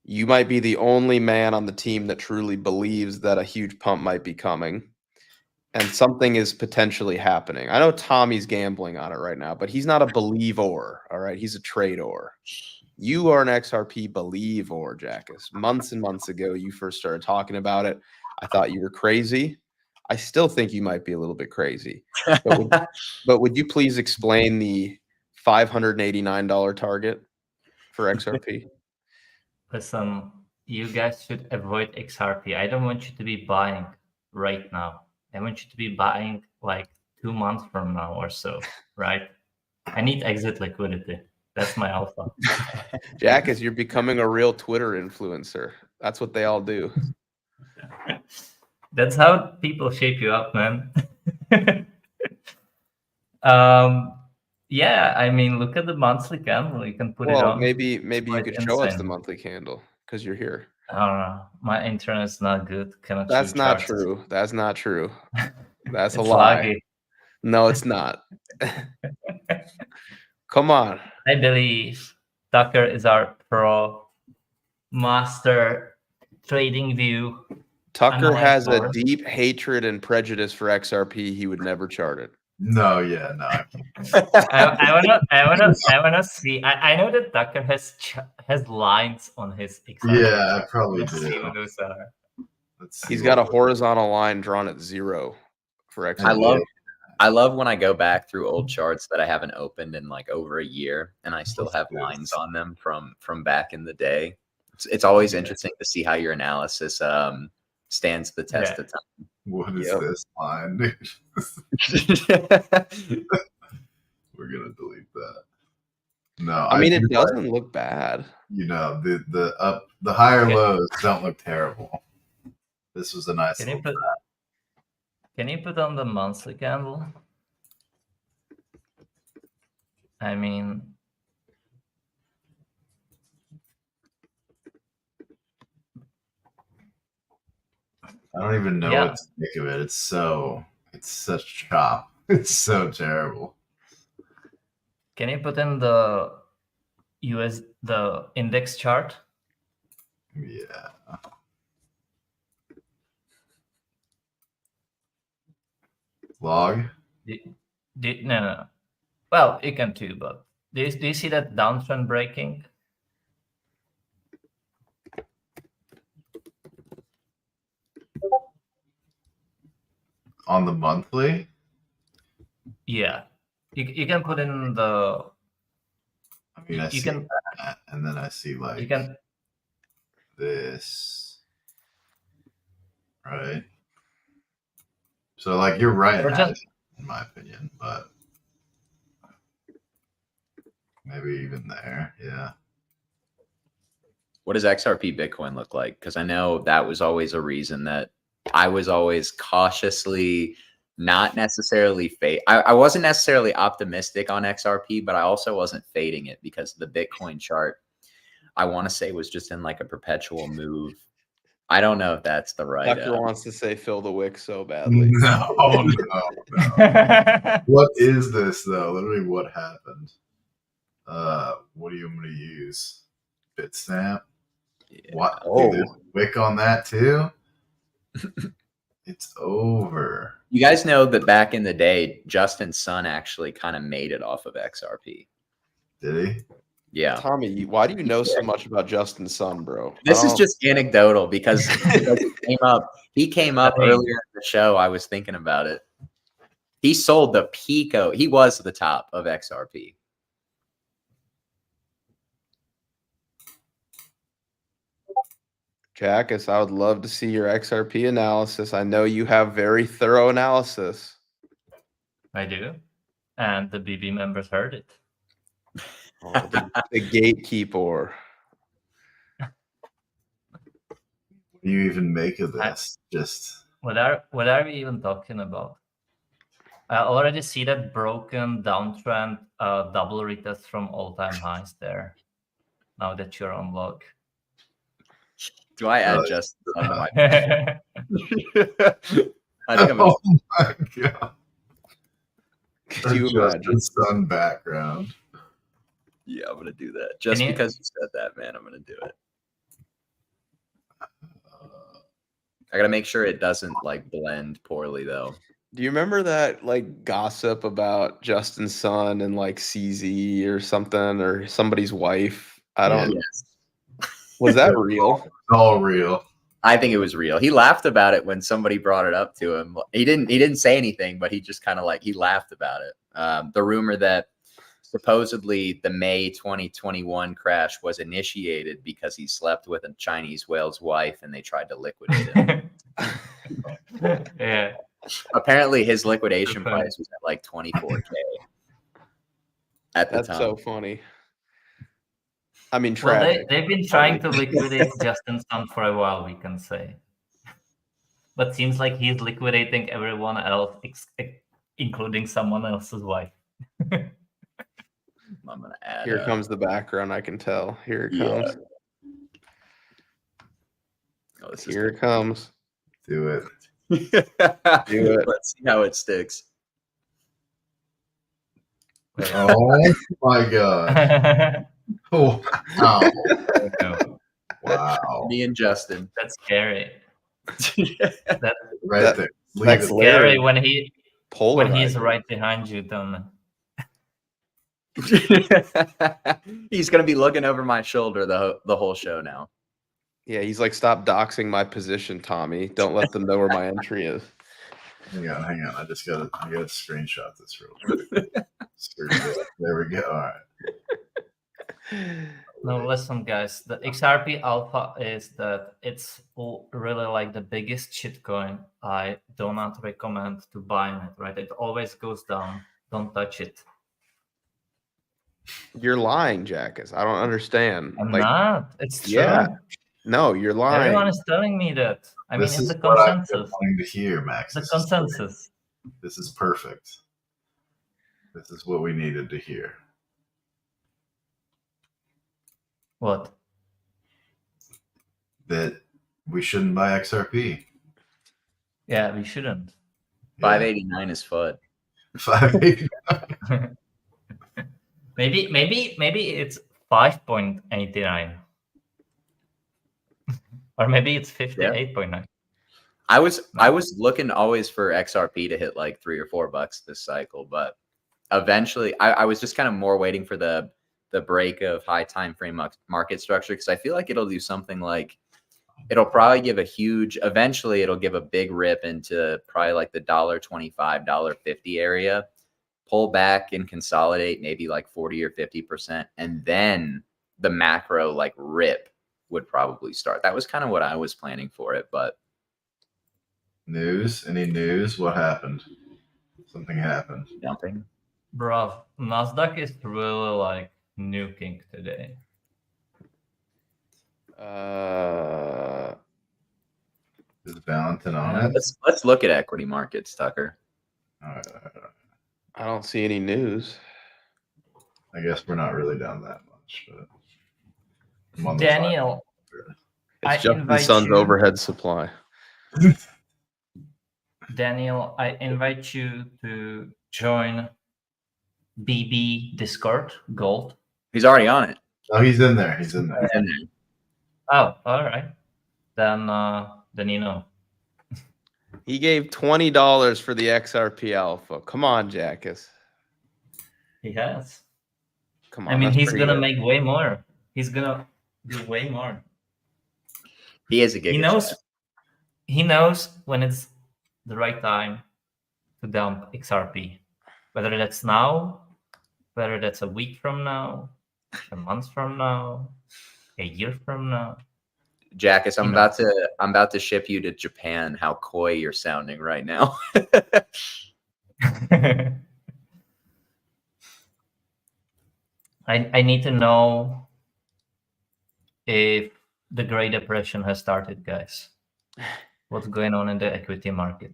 You might be the only man on the team that truly believes that a huge pump might be coming. and something is potentially happening. I know Tommy's gambling on it right now, but he's not a believer. All right, he's a trader. You are an XRP believer, Jackus. Months and months ago, you first started talking about it. I thought you were crazy. I still think you might be a little bit crazy. But would you please explain the $589 target for XRP? Listen, you guys should avoid XRP. I don't want you to be buying right now. I want you to be buying like 2 months from now or so, right? I need exit liquidity. That's my alpha. Jackus, you're becoming a real Twitter influencer. That's what they all do. That's how people shape you up, man. Yeah, I mean, look at the monthly candle. You can put it on. Maybe you could show us the insane. monthly candle because you're here. I don't know. My internet's not good. Cannot That's show not charts. true. That's not true. That's a It's lie. laggy. No, it's not. Come on. I believe Tucker is our pro master trading view. Tucker has a analyzer. deep hatred and prejudice for XRP. He would never chart it. No, yeah, no. I wanna see. I know that Tucker has lines on his XRP. Yeah, I probably Let's see do. what those are. He's got a horizontal line drawn at 0 for XRP. I love when I go back through old charts that I haven't opened in like over a year, and I still have lines on them from back in the day. It's always interesting to see how your analysis stands the test of time. What is this line, dude? We're gonna delete that. No, I mean it doesn't look bad. You know, the higher lows don't look terrible. This was a nice. Can you put on the monthly candle? I mean, I don't even know what to think of it. It's such chop. It's so terrible. Can you put in the the index chart? Yeah. Log? No. Well, you can too, but do you see that downtrend breaking? On the monthly? Yeah. You can put in the... I mean, I see that, and then I see like you can this. Right? So like you're right in my opinion, but maybe even there, yeah. What does XRP Bitcoin look like? Because I know that was always a reason that I was always cautiously not necessarily I wasn't necessarily optimistic on XRP, but I also wasn't fading it because the Bitcoin chart, I want to say, was just in like a perpetual move. I don't know if that's the right. Tucker wants to say fill the wick so badly. No. What is this though? Literally, what happened? What do you want me to use? Bitstamp? Yeah. What? Oh, there's a wick on that too. It's over. You guys know that back in the day, Justin Sun actually kind of made it off of XRP. Did he? Yeah. Tommy, why do you know so much about Justin Sun, bro? This is just anecdotal because he came up earlier in the show. I was thinking about it. He sold the Pico. He was the top of XRP. Jackus, I would love to see your XRP analysis. I know you have very thorough analysis. I do. And the BB members heard it. Oh, the gatekeeper. What do you even make of this? What are we even talking about? I already see that broken downtrend double retest from all-time highs there. Now that you're on log. Do I add Justin Sun to my I think oh my god. Could you imagine Sun background? Yeah, I'm gonna do that. Just because you said that, man, I'm gonna do it. I gotta make sure it doesn't like blend poorly though. Do you remember that like gossip about Justin's son and like CZ or something or somebody's wife? I don't. Yes. Was that real? It's all real. I think it was real. He laughed about it when somebody brought it up to him. He didn't say anything, but he just kind of like he laughed about it. The rumor that supposedly the May 2021 crash was initiated because he slept with a Chinese whale's wife and they tried to liquidate him. Yeah. Apparently his liquidation Okay. price was at like 24K at the That's time. so funny. I mean, Well, tragic. they've been trying to liquidate Justin Sun for a while, we can say. But seems like he's liquidating everyone else, including someone else's wife. I'm gonna add. Here comes the background. I can tell. Here it Yeah. comes. Oh, this Here it comes. Do it. Do it. Let's see how it sticks. Oh my god. Oh, wow. Wow. Me and Justin. That's scary. Right there. Leave That's it. Scary when he's Polarizing. right behind you, Don. He's gonna be looking over my shoulder the whole show now. Yeah, he's like, stop doxing my position, Tommy. Don't let them know where my entry is. Hang on. I gotta screenshot this real quick. There we go. All right. No, listen, guys. The XRP Alpha is that it's really like the biggest shitcoin. I do not recommend to buying it. Right? It always goes down. Don't touch it. You're lying, Jackus. I don't understand. I'm like, not. It's true. yeah. No, you're lying. Everyone is telling me that. I mean, This it's is a what I've been consensus. wanting to hear, Max. The This is consensus. This is perfect. This is what we needed to hear. What? That we shouldn't buy XRP. Yeah, we shouldn't. 589 is FUD. 580. Maybe it's 5.89. Or maybe it's 58.9. I was looking always for XRP to hit like $3 or $4 this cycle, but eventually I was just kind of more waiting for the break of high time frame market structure, because I feel like it'll do something like it'll probably give eventually it'll give a big rip into probably like the $1.25, $1.50 area, pull back and consolidate maybe like 40 or 50%, and then the macro like rip would probably start. That was kind of what I was planning for it, but News? Any news? What happened? Something happened. jumping. Bruv, Nasdaq is really like nuking today. Is Valentin on it? Let's look at equity markets, Tucker. All right. I don't see any news. I guess we're not really down that much, but I'm on the Daniel, I It's Justin invite Sun's you- overhead supply. Daniel, I invite you to join BB Discord Gold. He's already on it. Oh, he's in there. He's in there. He's in there. Oh, all right. Then you know. He gave $20 for the XRP Alpha. Come on, Jackus. He has. Come on. I mean, that's he's pretty gonna good. make way more. He's gonna do way more. He is a giga He knows. chat. He knows when it's the right time to dump XRP. Whether that's now, whether that's a week from now, a month from now, a year from now. Jackus, I'm You know. about to ship you to Japan. How coy you're sounding right now. I need to know if the Great Depression has started, guys. What's going on in the equity market?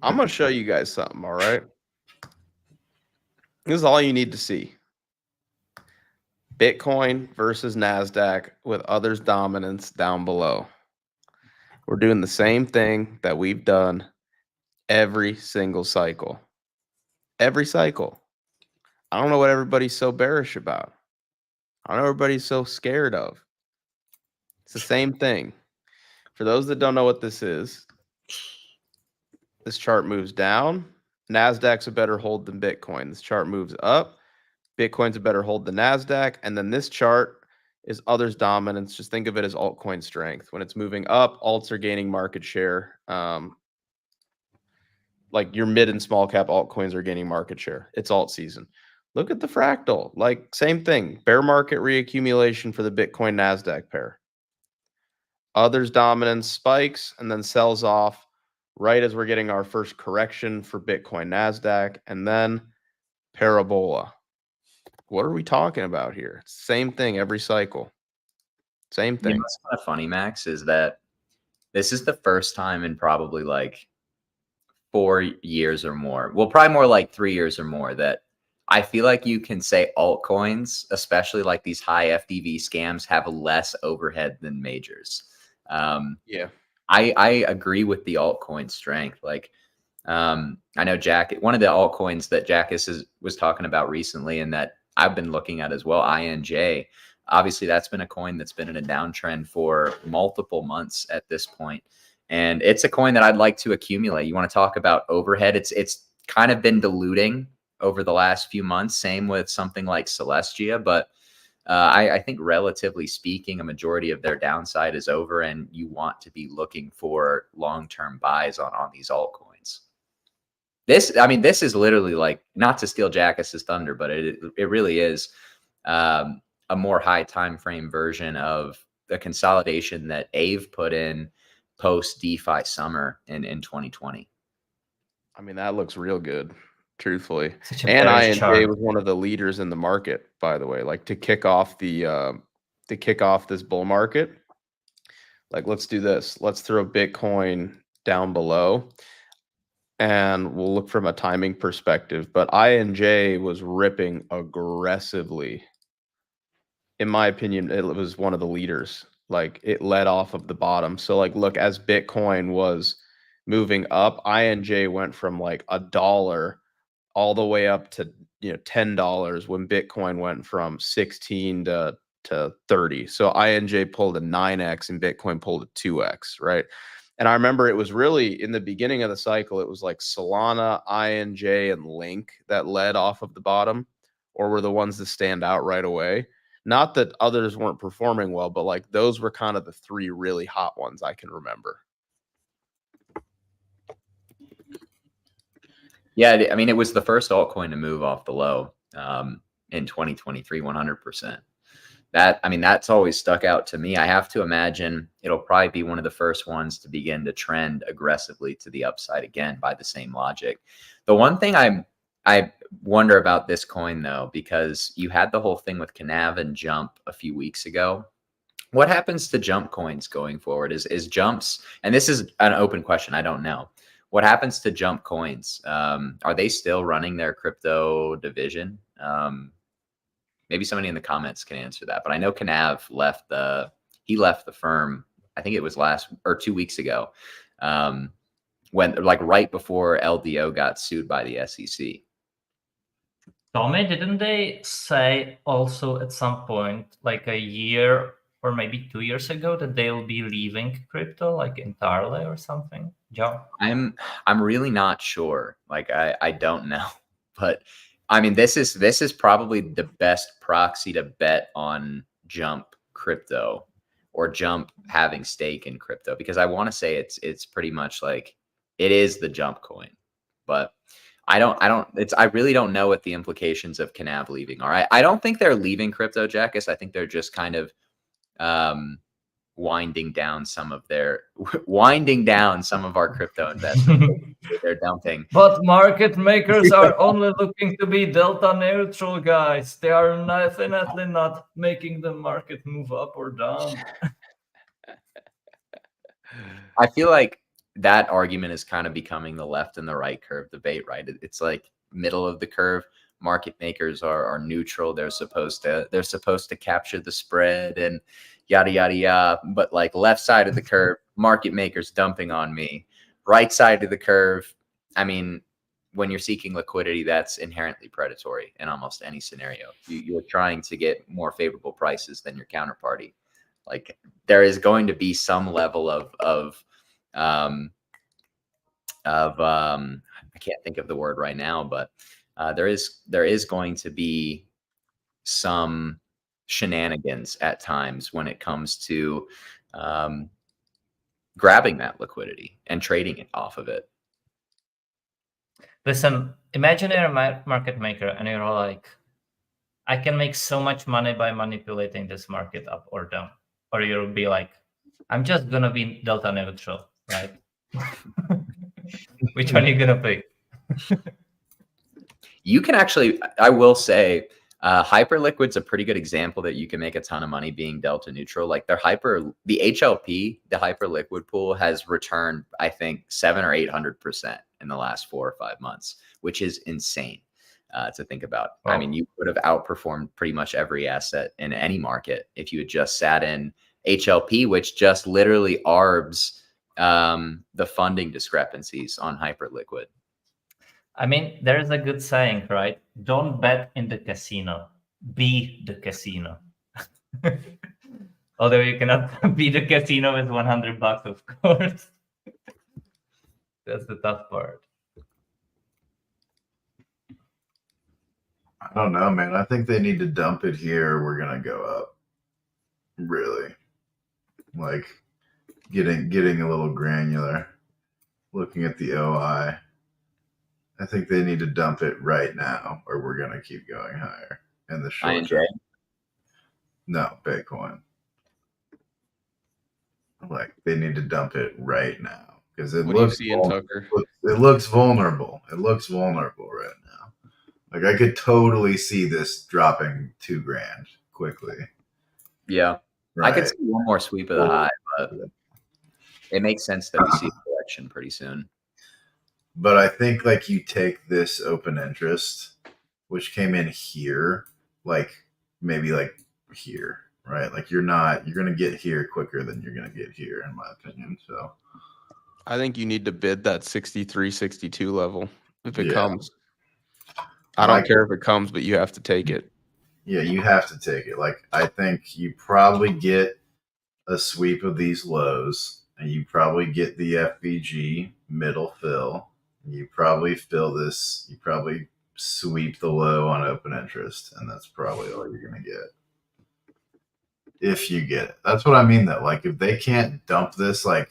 I'm going to show you guys something, all right? This is all you need to see. Bitcoin versus NASDAQ with others' dominance down below. We're doing the same thing that we've done every single cycle. Every cycle. I don't know what everybody's so bearish about. I don't know what everybody's so scared of. It's the same thing. For those that don't know what this is, This chart moves down. NASDAQ's a better hold than Bitcoin. This chart moves up. Bitcoin's a better hold than NASDAQ. And then this chart is others dominance. Just think of it as altcoin strength. When it's moving up, alts are gaining market share. Like your mid and small cap altcoins are gaining market share. It's alt season. Look at the fractal. Like same thing. Bear market reaccumulation for the Bitcoin NASDAQ pair. Others dominance spikes and then sells off right as we're getting our first correction for Bitcoin NASDAQ, and then parabola. What are we talking about here? Same thing every cycle. Same thing. You know what's kind of funny, Max, is that this is the first time in probably like 4 years or more. Well, probably more like 3 years or more that I feel like you can say altcoins, especially like these high FDV scams, have less overhead than majors. Yeah. I agree with the altcoin strength. Like, I know Jack, one of the altcoins that Jackus was talking about recently and that I've been looking at as well, INJ. Obviously, that's been a coin that's been in a downtrend for multiple months at this point. And it's a coin that I'd like to accumulate. You want to talk about overhead? It's kind of been diluting over the last few months. Same with something like Celestia, but I think relatively speaking, a majority of their downside is over, and you want to be looking for long-term buys on these altcoins. This is literally like, not to steal Jackus's thunder, but it really is a more high time frame version of the consolidation that Aave put in post DeFi summer in 2020. I mean, that looks real good, truthfully. And INJ was one of the leaders in the market, by the way, like to kick off this bull market. Like, let's do this. Let's throw Bitcoin down below and we'll look from a timing perspective. But INJ was ripping aggressively. In my opinion, it was one of the leaders. Like, it led off of the bottom. So like, look, as Bitcoin was moving up, INJ went from like $1 all the way up to $10 when Bitcoin went from 16 to 30. So INJ pulled a 9x and Bitcoin pulled a 2x, right? And I remember it was really in the beginning of the cycle, it was like Solana, INJ, and Link that led off of the bottom, or were the ones that stand out right away. Not that others weren't performing well, but like those were kind of the three really hot ones I can remember. Yeah, I mean, it was the first altcoin to move off the low in 2023, 100%. That's always stuck out to me. I have to imagine it'll probably be one of the first ones to begin to trend aggressively to the upside again by the same logic. The one thing I wonder about this coin, though, because you had the whole thing with Canav and Jump a few weeks ago. What happens to Jump coins going forward? Is Jumps, and this is an open question, I don't know. What happens to Jump coins? Are they still running their crypto division? Maybe somebody in the comments can answer that. But I know Canav left the firm. I think it was 2 weeks ago, when like right before LDO got sued by the SEC. Tommy, didn't they say also at some point, like a year or maybe 2 years ago, that they'll be leaving crypto like entirely or something? John? I'm really not sure. Like I don't know, but I mean, this is probably the best proxy to bet on Jump crypto or Jump having stake in crypto, because I want to say it's pretty much like it is the Jump coin, but I really don't know what the implications of Canav leaving are. I don't think they're leaving crypto, Jackus. I think they're just kind of winding down some of our crypto investments. They're dumping. But market makers are only looking to be delta neutral, guys. They are definitely not making the market move up or down. I feel like that argument is kind of becoming the left and the right curve debate, right? It's like middle of the curve. Market makers are neutral. They're supposed to capture the spread and yada yada yada. But like left side of the curve, market makers dumping on me. Right side of the curve, I mean, when you're seeking liquidity, that's inherently predatory in almost any scenario. You're trying to get more favorable prices than your counterparty. Like there is going to be some level of of I can't think of the word right now, but there is going to be some shenanigans at times when it comes to grabbing that liquidity and trading it off of it. Listen, imagine you're a market maker and you're like, I can make so much money by manipulating this market up or down. Or you'll be like, I'm just going to be delta neutral, right? Which one are you going to pick? You can actually, I will say, Hyperliquid's a pretty good example that you can make a ton of money being delta neutral. Like the HLP, the Hyperliquid pool has returned, I think, 700 or 800% in the last 4 or 5 months, which is insane to think about. Wow. I mean, you would have outperformed pretty much every asset in any market if you had just sat in HLP, which just literally arbs the funding discrepancies on Hyperliquid. I mean, there is a good saying, right? Don't bet in the casino. Be the casino. Although you cannot be the casino with $100, of course. That's the tough part. I don't know, man. I think they need to dump it here. We're gonna go up. Really, like getting a little granular. Looking at the OI. I think they need to dump it right now, or we're gonna keep going higher in the short term. No, Bitcoin. Like they need to dump it right now because it looks. It looks vulnerable. It looks vulnerable right now. Like I could totally see this dropping $2,000 quickly. Yeah, right. I could see one more sweep of the high, but it makes sense that we see a correction pretty soon. But I think like you take this open interest, which came in here, like maybe like here, right? Like you're going to get here quicker than you're going to get here, in my opinion. So I think you need to bid that 63, 62 level if it comes. I don't care if it comes, but you have to take it. Yeah, you have to take it. Like I think you probably get a sweep of these lows, and you probably get the FBG middle fill. You probably fill this. You probably sweep the low on open interest, and that's probably all you're gonna get. If you get it, that's what I mean. Though, like if they can't dump this, like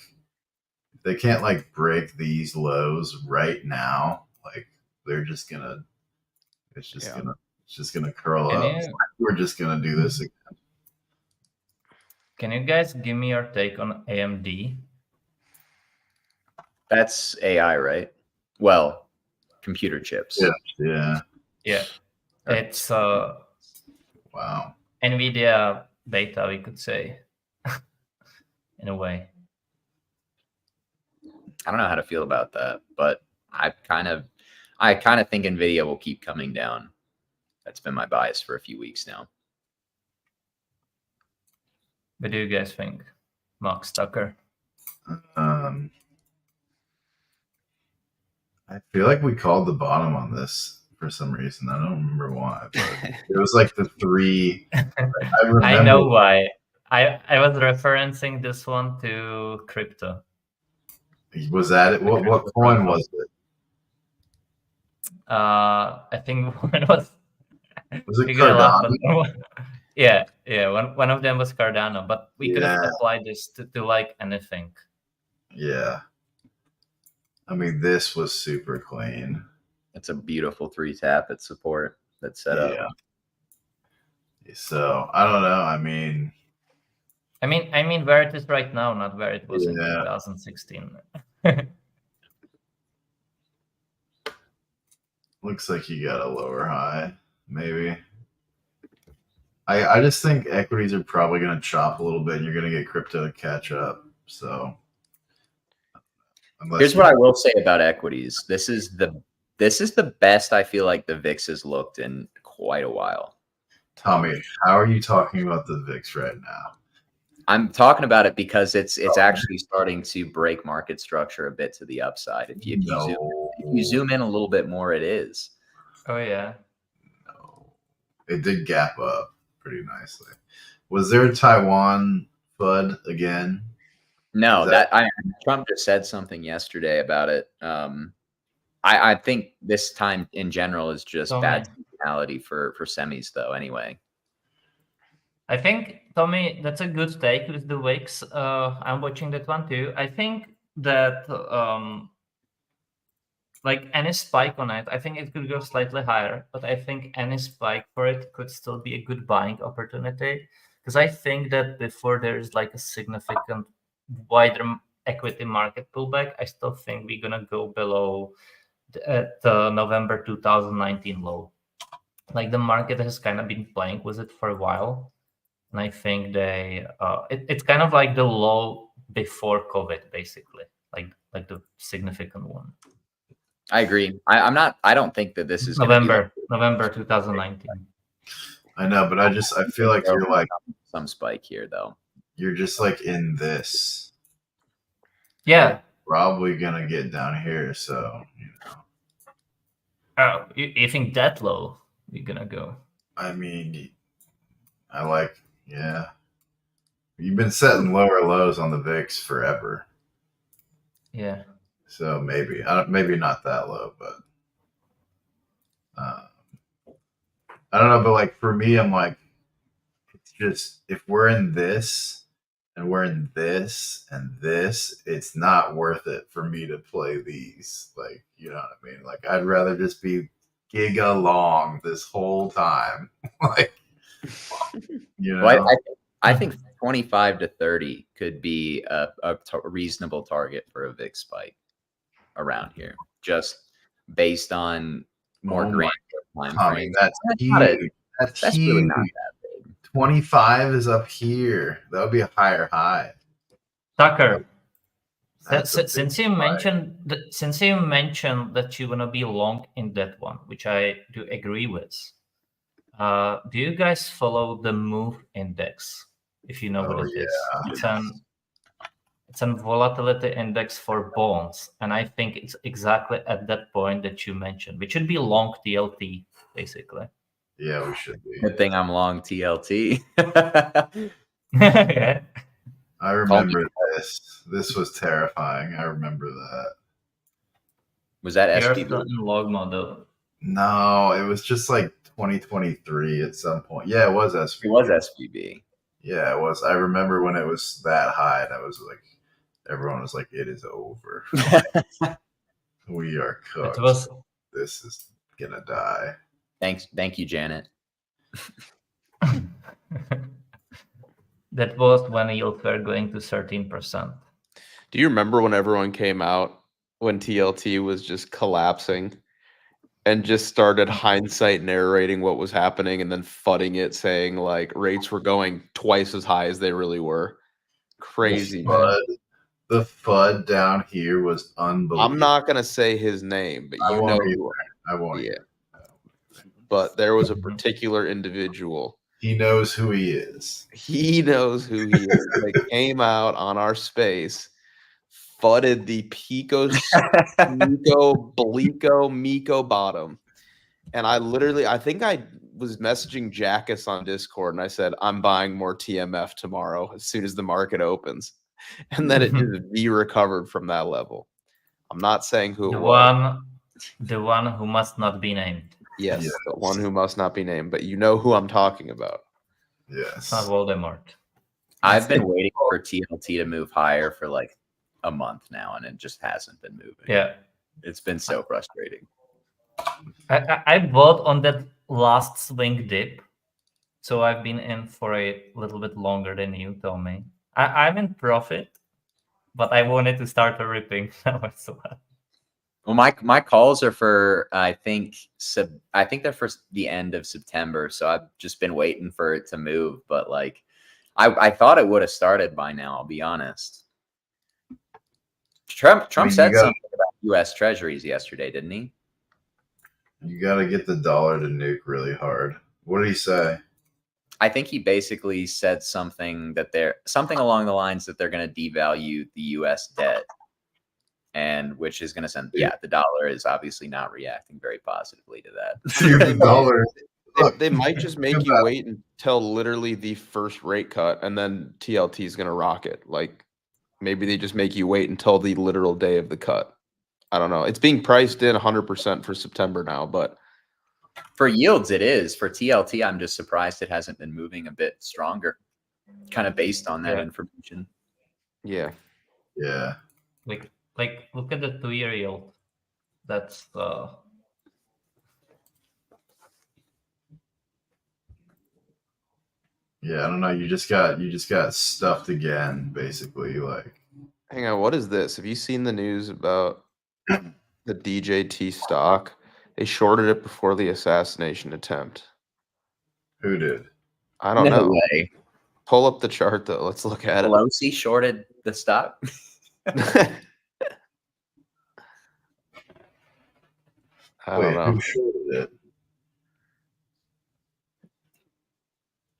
if they can't like break these lows right now, like they're just gonna. It's just gonna curl up. We're just gonna do this again. Can you guys give me your take on AMD? That's AI, right? Well, computer chips. Yeah. It's wow. Nvidia beta, we could say, in a way. I don't know how to feel about that, but I kind of think Nvidia will keep coming down. That's been my bias for a few weeks now. What do you guys think, Mark Stucker? I feel like we called the bottom on this for some reason. I don't remember why, but it was like the 3. I know why. I was referencing this one to crypto. Was that it? What coin was it? I think one was. Was it Cardano? Yeah. One of them was Cardano, but we could have applied this to like anything. Yeah. I mean, this was super clean. It's a beautiful 3-tap at support that's set up. So I don't know. I mean, where it is right now, not where it was in 2016. Looks like you got a lower high, maybe. I just think equities are probably going to chop a little bit, and you're going to get crypto to catch up. So here's what I will say about equities. This is the best I feel like the VIX has looked in quite a while. Tommy, how are you talking about the VIX right now? I'm talking about it because it's actually starting to break market structure a bit to the upside. If you zoom in a little bit more, it is. Oh yeah. No, it did gap up pretty nicely. Was there a Taiwan FUD again? No, Trump just said something yesterday about it. I think this time in general is just bad seasonality for semis, though. Anyway, I think, Tommy, that's a good take with the wicks. I'm watching that one too. I think that like any spike on it, I think it could go slightly higher, but I think any spike for it could still be a good buying opportunity, because I think that before there is like a significant wider equity market pullback, I still think we're gonna go below the November 2019 low. Like the market has kind of been playing with it for a while, and I think it's kind of like the low before COVID, basically, like the significant one. I agree. I don't think that this is November 2019. I know, but I feel like you're like some spike here, though. You're just like in this. Yeah. Probably gonna get down here, so you know. Oh, you think that low you're gonna go? I mean, yeah. You've been setting lower lows on the VIX forever. Yeah. So maybe not that low, but I don't know. But like for me, I'm like, it's just if we're in this and we're in this and this, it's not worth it for me to play these. Like, you know what I mean? Like, I'd rather just be giga long this whole time. Like, you know. Well, I think 25 to 30 could be a reasonable target for a VIX spike around here, just based on more granular time frames. That's huge. That's huge. Really not that big. 25 is up here. That would be a higher high. Tucker, since you mentioned that you wanna be long in that one, which I do agree with. Do you guys follow the Move Index? If you know what it is, it's a volatility index for bonds, and I think it's exactly at that point that you mentioned. We should be long TLT, basically. Yeah, we should be. Good thing I'm long TLT. Yeah. I remember this. This was terrifying. I remember that. Was that You're SPB? still in log model. No, it was just like 2023 at some point. Yeah, it was SPB. It was SPB. Yeah, it was. I remember when it was that high, and I was like, everyone was like, "It is over. We are cooked. This is gonna die." Thank you, Janet. That was when yields were going to 13%. Do you remember when everyone came out when TLT was just collapsing and just started hindsight narrating what was happening and then fudding it, saying like rates were going twice as high as they really were? Crazy, man. The FUD down here was unbelievable. I'm not gonna say his name, but you know who. I won't. Yeah. But there was a particular individual. He knows who he is. He knows who he is. They came out on our space, fudded the Miko bottom. And I think I was messaging Jackus on Discord and I said, I'm buying more TMF tomorrow as soon as the market opens. And then it just recovered from that level. I'm not saying who it was. The one who must not be named. Yes, the one who must not be named, but you know who I'm talking about. Yes. It's not Voldemort. I've been waiting for TLT to move higher for like a month now, and it just hasn't been moving. Yeah. It's been so frustrating. I bought on that last swing dip, so I've been in for a little bit longer than you told me. I'm in profit, but I wanted to start a ripping now as well. Well, my calls are for I think they're for the end of September, so I've just been waiting for it to move. But like, I thought it would have started by now. I'll be honest. Trump said something about U.S. Treasuries yesterday, didn't he? You got to get the dollar to nuke really hard. What did he say? I think he basically said something along the lines that they're going to devalue the U.S. debt. And which is going to send, the dollar is obviously not reacting very positively to that. They might just make you wait until literally the first rate cut, and then TLT is going to rock it. Like, Maybe they just make you wait until the literal day of the cut. I don't know. It's being priced in 100% for September now, but For yields, it is. For TLT, I'm just surprised it hasn't been moving a bit stronger, kind of based on that information. yeah. Yeah. Like look at the 2-year yield. That's Yeah, I don't know. You just got stuffed again, basically. Like, Hang on, what is this? Have you seen the news about the DJT stock? They shorted it before the assassination attempt. who did? I don't No know. way. Pull up the chart though. Let's look at it. Pelosi shorted the stock. I Wait, don't know. who shorted it?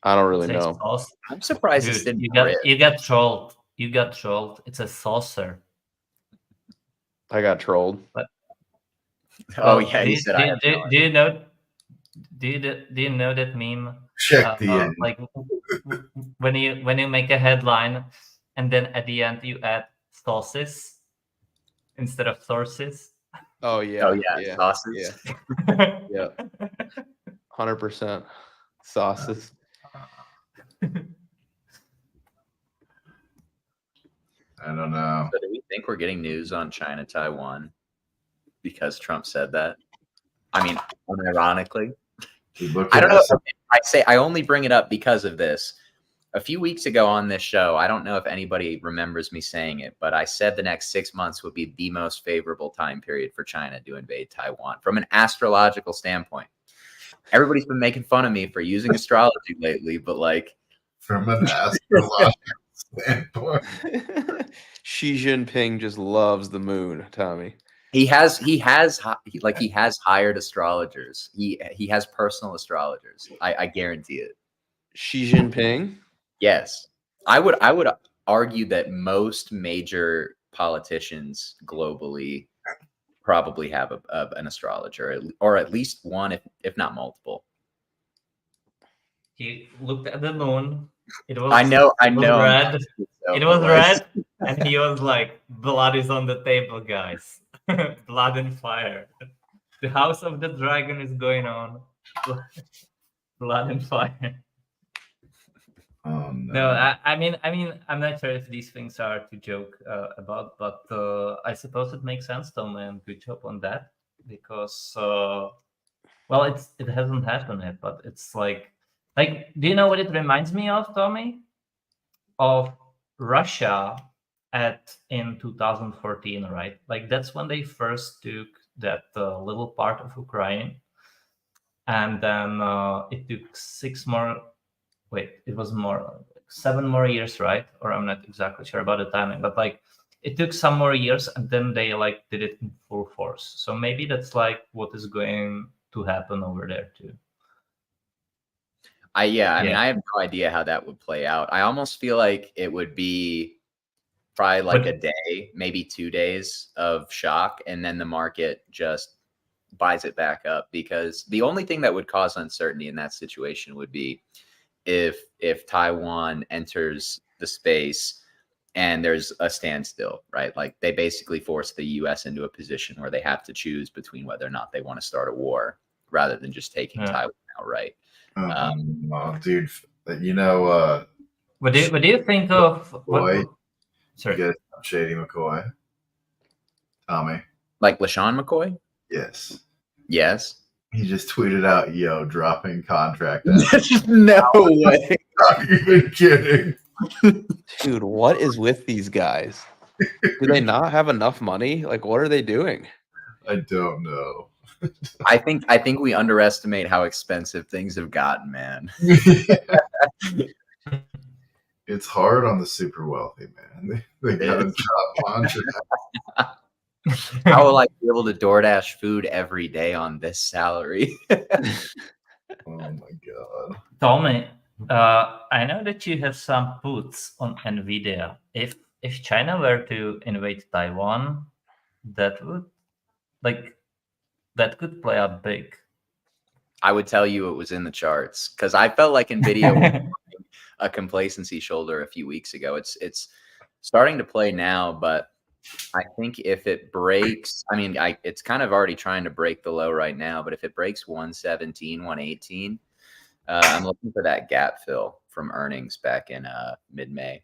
I don't really it's a know. sauce. I'm surprised this Dude, didn't you got trolled. You got trolled. It's a saucer. I got trolled. Oh Well, yeah, he said I have no do you know? Do you know that meme? Check the end. Like when you make a headline, and then at the end you add sources instead of sources. Oh yeah. Oh yeah, sauces. Yeah. Yeah. 100% sauces. I don't know. So do we think we're getting news on China, Taiwan because Trump said that? I mean, unironically. I don't know. I only bring it up because of this. A few weeks ago on this show, I don't know if anybody remembers me saying it, but I said the next 6 months would be the most favorable time period for China to invade Taiwan from an astrological standpoint. Everybody's been making fun of me for using astrology lately, but like from an astrological standpoint. Xi Jinping just loves the moon, Tommy. He has hired astrologers. He has personal astrologers. I guarantee it. Xi Jinping? Yes. I would argue that most major politicians globally probably have an astrologer, or at least one, if not multiple. He looked at the moon. It was I know. red. It was red, and he was like, "Blood is on the table, guys. Blood and fire. The house of the dragon is going on. Blood and fire." Oh no! No, I mean, I'm not sure if these things are to joke about, but I suppose it makes sense, Tom, and good job on that, because well, it hasn't happened yet, but it's like, do you know what it reminds me of, Tommy? Of Russia in 2014, right? Like that's when they first took that little part of Ukraine, and then it took 6 more. Wait, it was more 7 more years, right? Or I'm not exactly sure about the timing, but like it took some more years, and then they like did it in full force. So maybe that's like what is going to happen over there too. I mean, I have no idea how that would play out. I almost feel like it would be probably like a day, maybe 2 days of shock, and then the market just buys it back up, because the only thing that would cause uncertainty in that situation would be if Taiwan enters the space and there's a standstill, right? Like they basically force the US into a position where they have to choose between whether or not they want to start a war rather than just taking Taiwan outright. Dude, you know, what do you think of McCoy? Sorry, you guys know Shady McCoy, Tommy, like LaShawn McCoy? Yes. He just tweeted out, "Yo, dropping contract." No way. Not even kidding. Dude, what is with these guys? Do they not have enough money? Like, what are they doing? I don't know. I think we underestimate how expensive things have gotten, man. It's hard on the super wealthy, man. They gotta drop contract. How will I be able to DoorDash food every day on this salary? Oh my god. Tommy, I know that you have some puts on Nvidia. If China were to invade Taiwan, that could play out big. I would tell you it was in the charts, because I felt like Nvidia was a complacency shoulder a few weeks ago. It's starting to play now, but I think if it breaks, I mean, it's kind of already trying to break the low right now, but if it breaks 117, 118, I'm looking for that gap fill from earnings back in mid-May.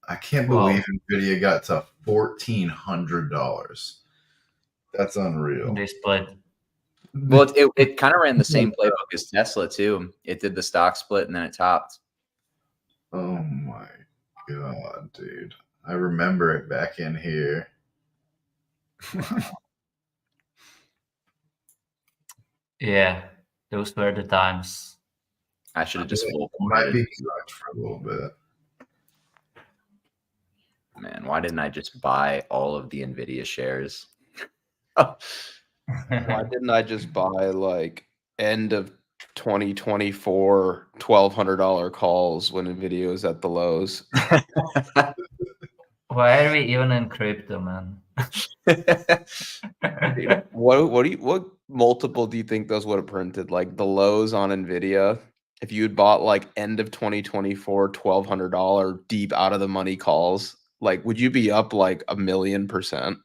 I can't believe Nvidia got to $1,400. That's unreal. They split. Well, it kind of ran the same playbook as Tesla too. It did the stock split and then it topped. Oh my god, dude. I remember it back in here. Wow. Yeah, those were the times. I should have just full might be correct for a little bit. Man, why didn't I just buy all of the Nvidia shares? Why didn't I just buy like end of 2024 $1,200 calls when Nvidia was at the lows? Why are we even in crypto, man? What multiple do you think those would have printed? Like the lows on Nvidia, if you had bought like end of 2024 $1,200 deep out of the money calls, like would you be up like 1,000,000%?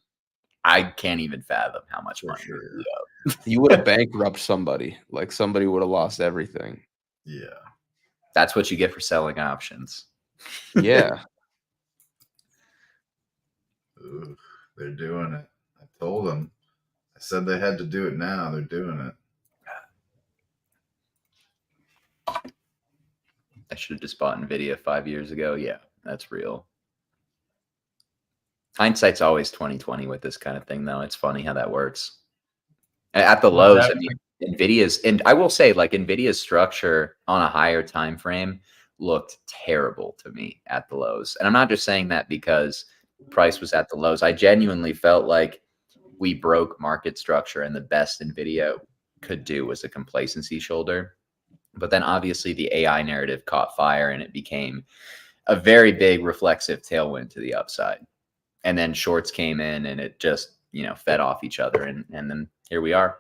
I can't even fathom how much money sure. would be up. You would have bankrupted somebody. Like somebody would have lost everything. Yeah. That's what you get for selling options. Yeah. Ooh, they're doing it. I told them. I said they had to do it now. They're doing it. I should have just bought Nvidia 5 years ago. Yeah, that's real. Hindsight's always 20/20 with this kind of thing, though. It's funny how that works. At the lows, I mean, Nvidia's, and I will say, like Nvidia's structure on a higher time frame looked terrible to me at the lows. And I'm not just saying that because price was at the lows. I genuinely felt like we broke market structure, and the best Nvidia could do was a complacency shoulder. But then obviously the AI narrative caught fire, and it became a very big reflexive tailwind to the upside. And then shorts came in, and it just, you know, fed off each other. And then here we are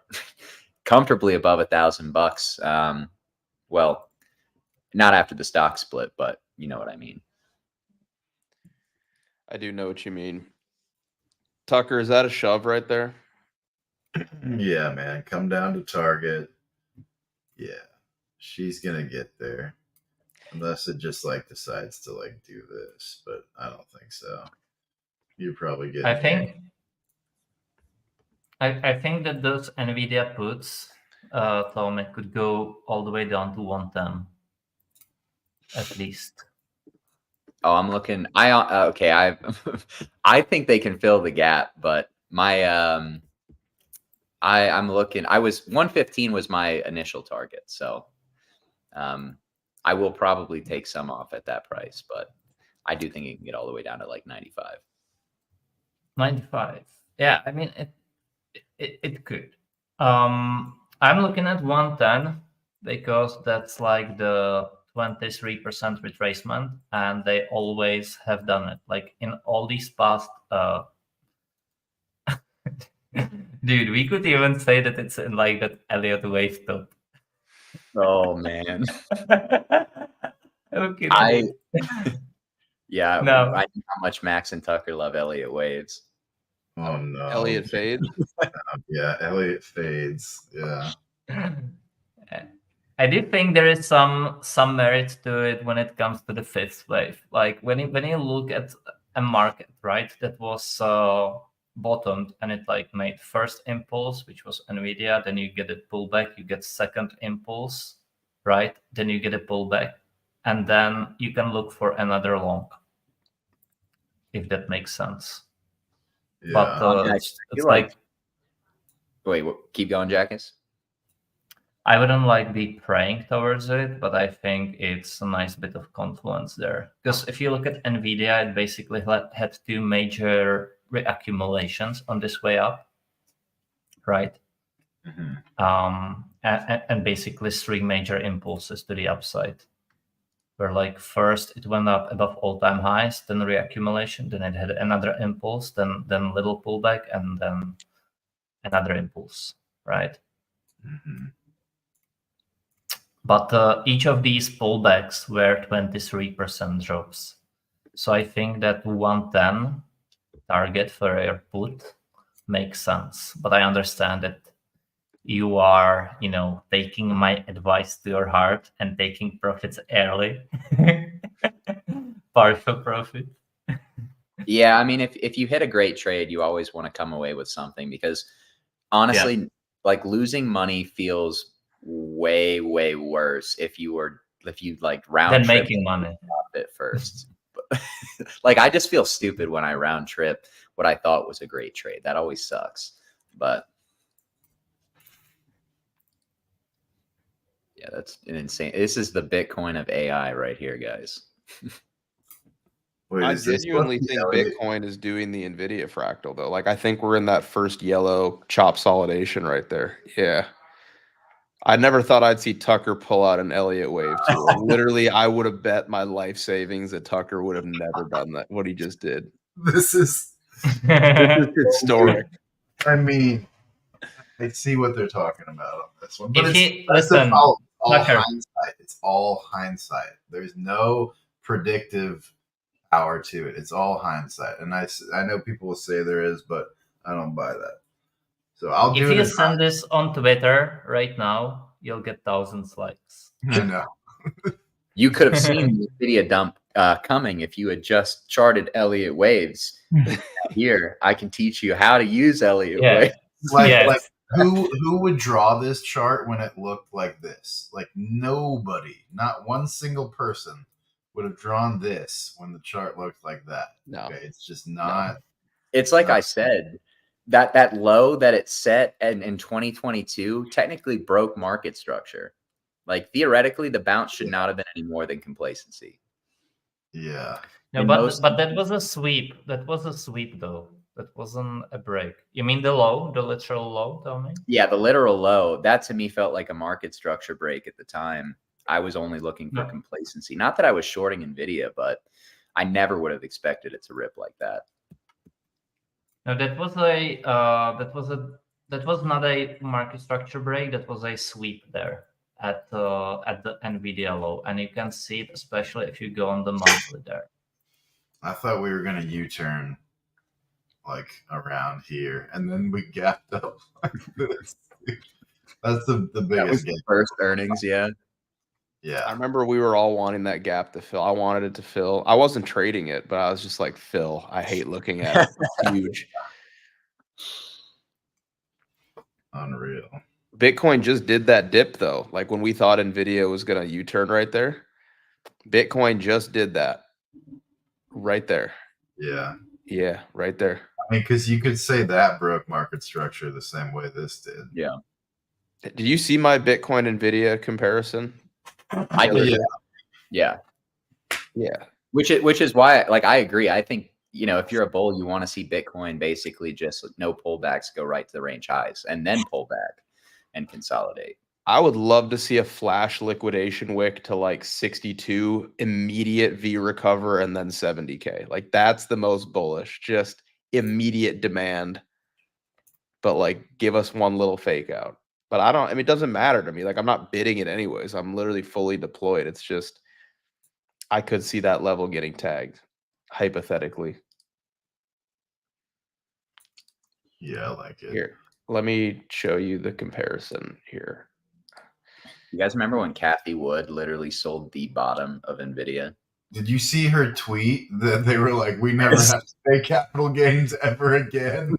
comfortably above $1,000. Well, not after the stock split, but you know what I mean. I do know what you mean. Tucker, is that a shove right there? Yeah, man. Come down to target. Yeah. She's going to get there. Unless it just like decides to like do this, but I don't think so. You probably get. I think that those Nvidia puts, Tom, could go all the way down to 110, at least. Oh, I'm looking. Okay. I think they can fill the gap, but my I'm looking. 115 was my initial target, so I will probably take some off at that price, but I do think it can get all the way down to like 95. 95. Yeah, I mean it could. I'm looking at 110 because that's like the 23% retracement, and they always have done it. Like in all these past dude, we could even say that it's in like that Elliott wave top. Oh man. Okay. Yeah, No. I know how much Max and Tucker love Elliott waves. Oh no. Elliott fades. Yeah, Elliott fades. Yeah. I do think there is some merit to it when it comes to the fifth wave. Like when you look at a market, right, that was bottomed and it like made first impulse, which was Nvidia, then you get a pullback, you get second impulse, right? Then you get a pullback, and then you can look for another long, if that makes sense. Yeah. But it's like wait, keep going, Jackus. I wouldn't like be praying towards it, but I think it's a nice bit of confluence there. Because if you look at Nvidia, it basically had two major reaccumulations on this way up, right? Mm-hmm. And basically three major impulses to the upside. Where like first it went up above all-time highs, then reaccumulation, then it had another impulse, then little pullback, and then another impulse, right? Mm-hmm. But each of these pullbacks were 23% drops. So I think that 110 target for your put makes sense. But I understand that you are, taking my advice to your heart and taking profits early. Partial profit. Yeah, I mean, if you hit a great trade, you always want to come away with something because honestly, like losing money feels way, way worse if you like round Then trip making money. it first. Like I just feel stupid when I round trip what I thought was a great trade. That always sucks. But yeah, that's an insane. This is the Bitcoin of AI right here, guys. Wait, I is this genuinely what the think Elliott- Bitcoin is doing the Nvidia fractal though. Like I think we're in that first yellow chop solidation right there. Yeah. I never thought I'd see Tucker pull out an Elliott wave too. Like, literally, I would have bet my life savings that Tucker would have never done that. What he just did. This is. This is historic. I mean, I see what they're talking about on this one, but If it's he- that's the listen, problem. All Tucker. hindsight. It's all hindsight. There's no predictive power to it. It's all hindsight, and I know people will say there is, but I don't buy that. So I'll do If it. you in send this on Twitter right now, you'll get thousands likes. I know. You could have seen the Nvidia dump coming if you had just charted Elliott waves. Here, I can teach you how to use Elliott waves. Like who would draw this chart when it looked like this? Like nobody, not one single person would have drawn this when the chart looked like that. No. Okay, it's just not. It's like I said, that low that it set in 2022 technically broke market structure. Like theoretically, the bounce should not have been any more than complacency. Yeah. No, but that was a sweep. That was a sweep though. That wasn't a break. You mean the low, the literal low, tell me? Yeah, the literal low. That to me felt like a market structure break at the time. I was only looking for complacency. Not that I was shorting Nvidia, but I never would have expected it to rip like that. No, that was not a market structure break. That was a sweep there at the Nvidia low, and you can see it especially if you go on the monthly there. I thought we were gonna U-turn like around here, and then we gapped up like this. That's the biggest gap. First earnings, yeah. Yeah. I remember we were all wanting that gap to fill. I wanted it to fill. I wasn't trading it, but I was just like, Phil, I hate looking at it. It's huge. Unreal. Bitcoin just did that dip though. Like when we thought Nvidia was gonna U-turn right there, Bitcoin just did that. Right there. Yeah. Yeah, right there. I mean, because you could say that broke market structure the same way this did. Yeah. Did you see my Bitcoin Nvidia comparison? I did. Yeah. Yeah. Which is why, like, I agree. I think, if you're a bull, you want to see Bitcoin basically just no pullbacks, go right to the range highs and then pull back and consolidate. I would love to see a flash liquidation wick to like 62, immediate V recover, and then 70K. Like that's the most bullish, just immediate demand. But like give us one little fake out. But I mean, it doesn't matter to me. Like I'm not bidding it anyways. I'm literally fully deployed. It's just I could see that level getting tagged, hypothetically. Yeah, I like it. Here, let me show you the comparison here. You guys remember when Cathie Wood literally sold the bottom of Nvidia? Did you see her tweet that they were like, we never have to pay capital gains ever again?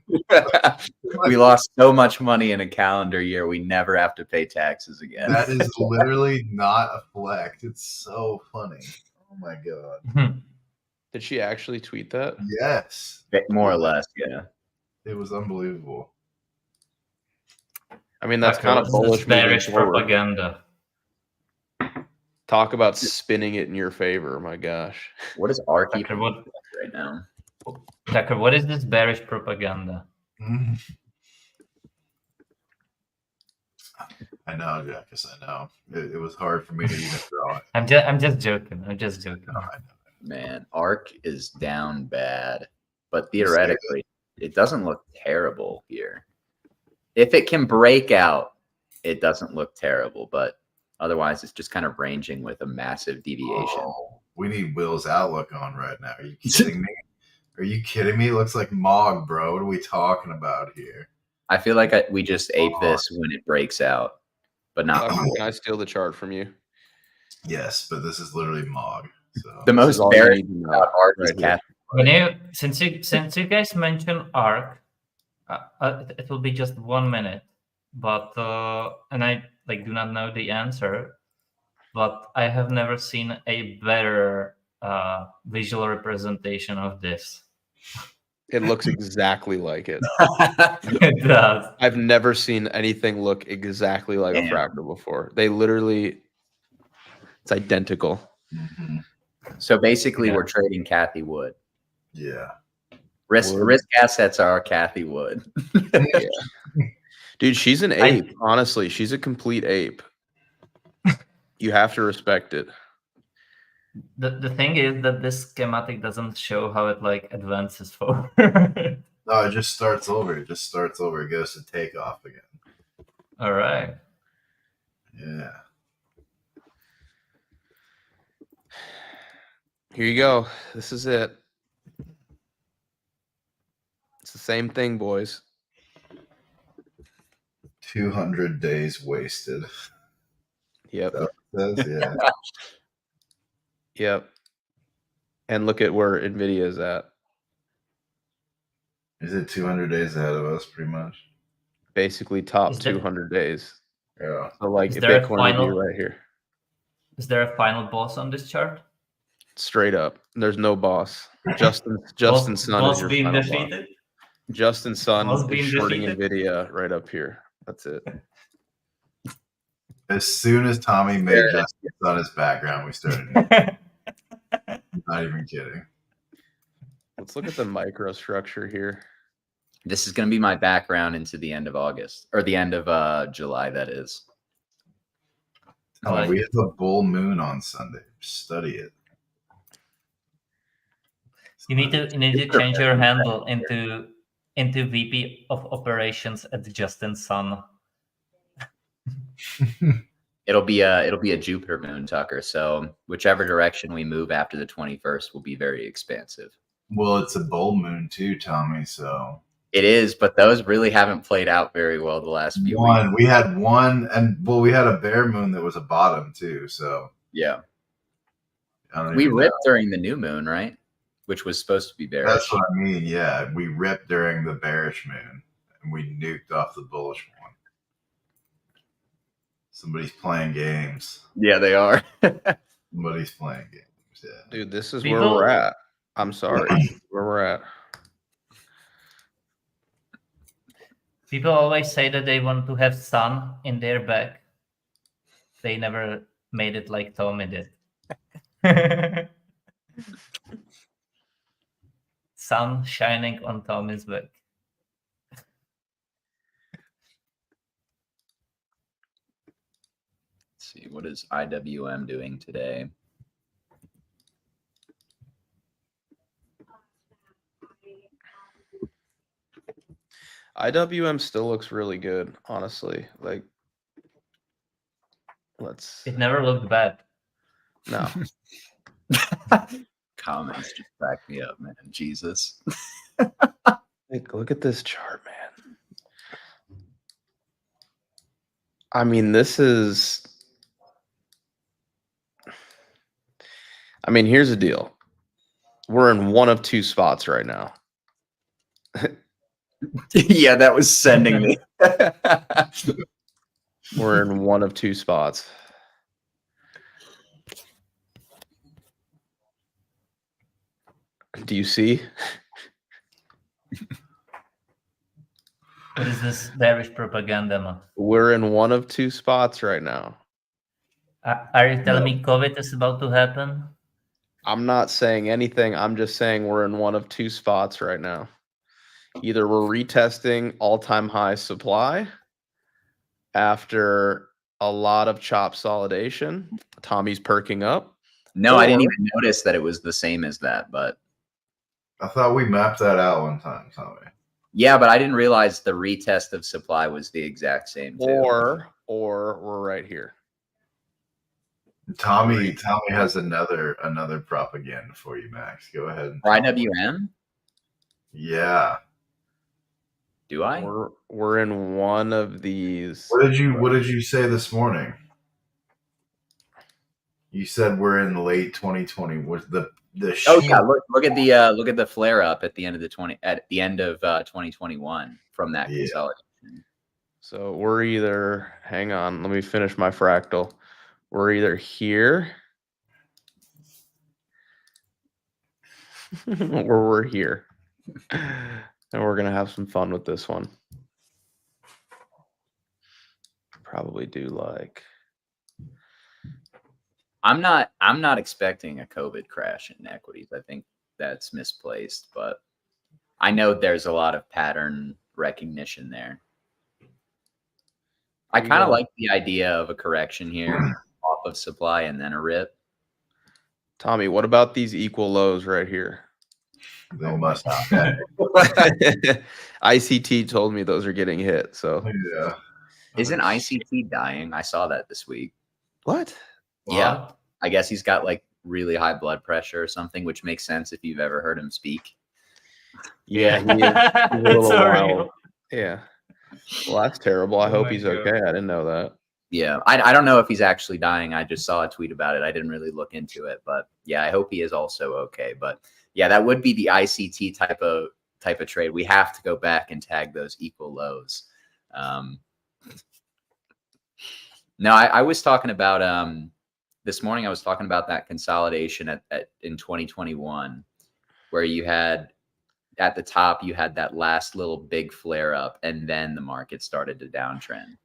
We lost so much money in a calendar year. We never have to pay taxes again. That is literally not a flex. It's so funny. Oh my God. Did she actually tweet that? Yes. More or less, yeah. It was unbelievable. I mean, that's kind of bullish. Bearish propaganda. Talk about spinning it in your favor. My gosh. What is ARK Tucker, right now? Tucker, what is this bearish propaganda? I know, Jackus. I know. It was hard for me to even draw it. I'm just joking. I'm just joking. Man, ARK is down bad, but theoretically, it doesn't look terrible here. If it can break out, it doesn't look terrible, but otherwise, it's just kind of ranging with a massive deviation. Oh, We need Will's outlook on right now. Are you kidding me? Are you kidding me? It looks like Mog, bro. What are we talking about here? I feel like we just ape this when it breaks out, but not. Tucker, can I steal the chart from you? Yes, but this is literally Mog. So The This is most all you bearish need to know about ARK is right here. Kathy. Since you guys mentioned ARK, it will be just 1 minute, but and I do not know the answer, but I have never seen a better visual representation of this. It looks exactly like it. It does. I've never seen anything look exactly like Damn. a fractal before. They literally, it's identical. mhm. So basically, Yeah. we're trading Kathy Wood. Yeah. Risk Wood. risk assets are Kathy Wood. Yeah. Dude, she's an ape. Honestly, she's a complete ape. You have to respect it. The thing is that this schematic doesn't show how it advances forward. No, it just starts over. It just starts over. It goes to takeoff again. All right. Yeah. Here you go. This is it. It's the same thing, boys. 200 days wasted. Yep. That says, yeah. Yep. And look at where Nvidia is at. Is it 200 days ahead of us, pretty much? Basically, top Is that- 200 days. Yeah. So, like, Is there a Bitcoin would final- be right here. Is there a final boss on this chart? Straight up. There's no boss. Justin Sun boss is your being final boss. defeated? Justin Sun Boss is being shorting defeated? Nvidia right up here. That's it. As soon as Tommy made Yeah. Justin on his background, we started. Not even kidding. Let's look at the microstructure here. This is going to be my background into the end of August, or the end of July, that is. Oh, we have a bull moon on Sunday. Study it. You need to change your handle into VP of Operations at Justin Sun. It'll be a Jupiter moon, Tucker. So whichever direction we move after the 21st will be very expansive. Well, it's a bull moon too, Tommy. So it is, but those really haven't played out very well the last few weeks. We had one, and we had a bear moon that was a bottom too. So yeah, we ripped during the new moon, right? Which was supposed to be bearish. That's what I mean. Yeah, we ripped during the bearish moon, and we nuked off the bullish one. Somebody's playing games. Yeah, they are. Somebody's playing games. Yeah, dude, this is where we're at. I'm sorry, where we're at. People always say that they want to have sun in their back. They never made it like Tommy did. Sun shining on Tommy's back. Let's see, what is IWM doing today? IWM still looks really good, honestly. Like, It never looked bad. No. Comments just back me up, man. Jesus. Look at this chart, man. I mean, this is... I mean, here's the deal. We're in one of two spots right now. Yeah, that was sending me. We're in one of two spots. Do you see? What is this bearish propaganda? We're in one of two spots right now. Are you telling me COVID is about to happen? I'm not saying anything. I'm just saying we're in one of two spots right now. Either we're retesting all-time high supply after a lot of chop solidation. Tommy's perking up. No, I didn't even notice that it was the same as that, but I thought we mapped that out one time, Tommy. yeah, but I didn't realize the retest of supply was the exact same too. Or we're right here. Tommy has another propaganda for you, Max. Go ahead. And For IWM? Yeah. Do I? We're in one of these. What did you say this morning? You said we're in late 2020. Was the Oh yeah, look at the flare up at the end of 2021 from that consolidation. So we're either, hang on, let me finish my fractal. We're either here or we're here. And we're going to have some fun with this one. Probably do like. I'm not expecting a COVID crash in equities. I think that's misplaced, but I know there's a lot of pattern recognition there. I kind of like the idea of a correction here off of supply and then a rip. Tommy, what about these equal lows right here? They must not. ICT told me those are getting hit. So Yeah. Isn't ICT dying? I saw that this week. What? Yeah. I guess he's got like really high blood pressure or something, which makes sense if you've ever heard him speak. Yeah, he is a little wild. Yeah. Well, that's terrible. I hope he's okay. I didn't know that. Yeah, I don't know if he's actually dying. I just saw a tweet about it. I didn't really look into it, but yeah, I hope he is also okay. But yeah, that would be the ICT type of trade. We have to go back and tag those equal lows. No, I was talking about this morning. I was talking about that consolidation in 2021, where you had at the top you had that last little big flare up, and then the market started to downtrend.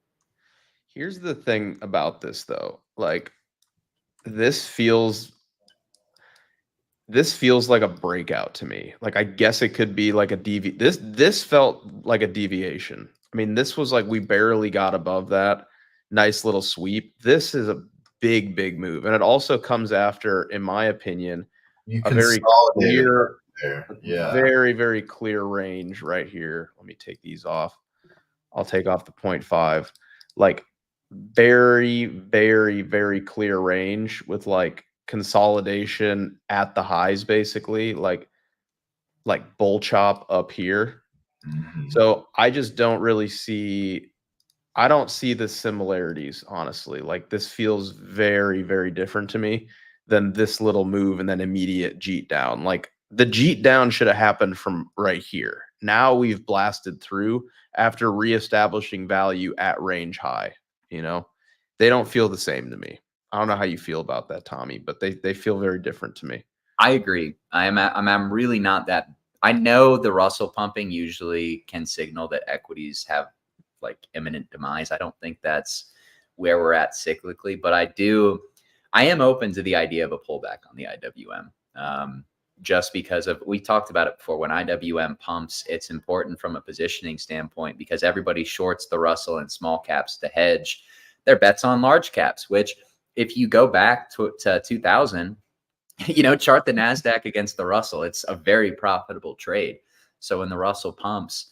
Here's the thing about this, though. Like, this feels like a breakout to me. Like, I guess it could be like a This felt like a deviation. I mean, this was like we barely got above that. Nice little sweep. This is a big move, and it also comes after, in my opinion, a very clear, very clear range right here. Let me take these off. I'll take off the 0.5. Like, very clear range with like consolidation at the highs, basically like bull chop up here. So I just don't really see, I don't see the similarities, honestly. Like, this feels very different to me than this little move and then immediate jeet down. Like, the jeet down should have happened from right here. Now we've blasted through after reestablishing value at range high. You know, they don't feel the same to me. I don't know how you feel about that, Tommy, but they feel very different to me. I agree. I'm really not that. I know the Russell pumping usually can signal that equities have like imminent demise. I don't think that's where we're at cyclically, but I am open to the idea of a pullback on the IWM. Just because we talked about it before, when IWM pumps, it's important from a positioning standpoint because everybody shorts the Russell and small caps to hedge their bets on large caps, which if you go back to 2000, chart the NASDAQ against the Russell, it's a very profitable trade. So when the Russell pumps,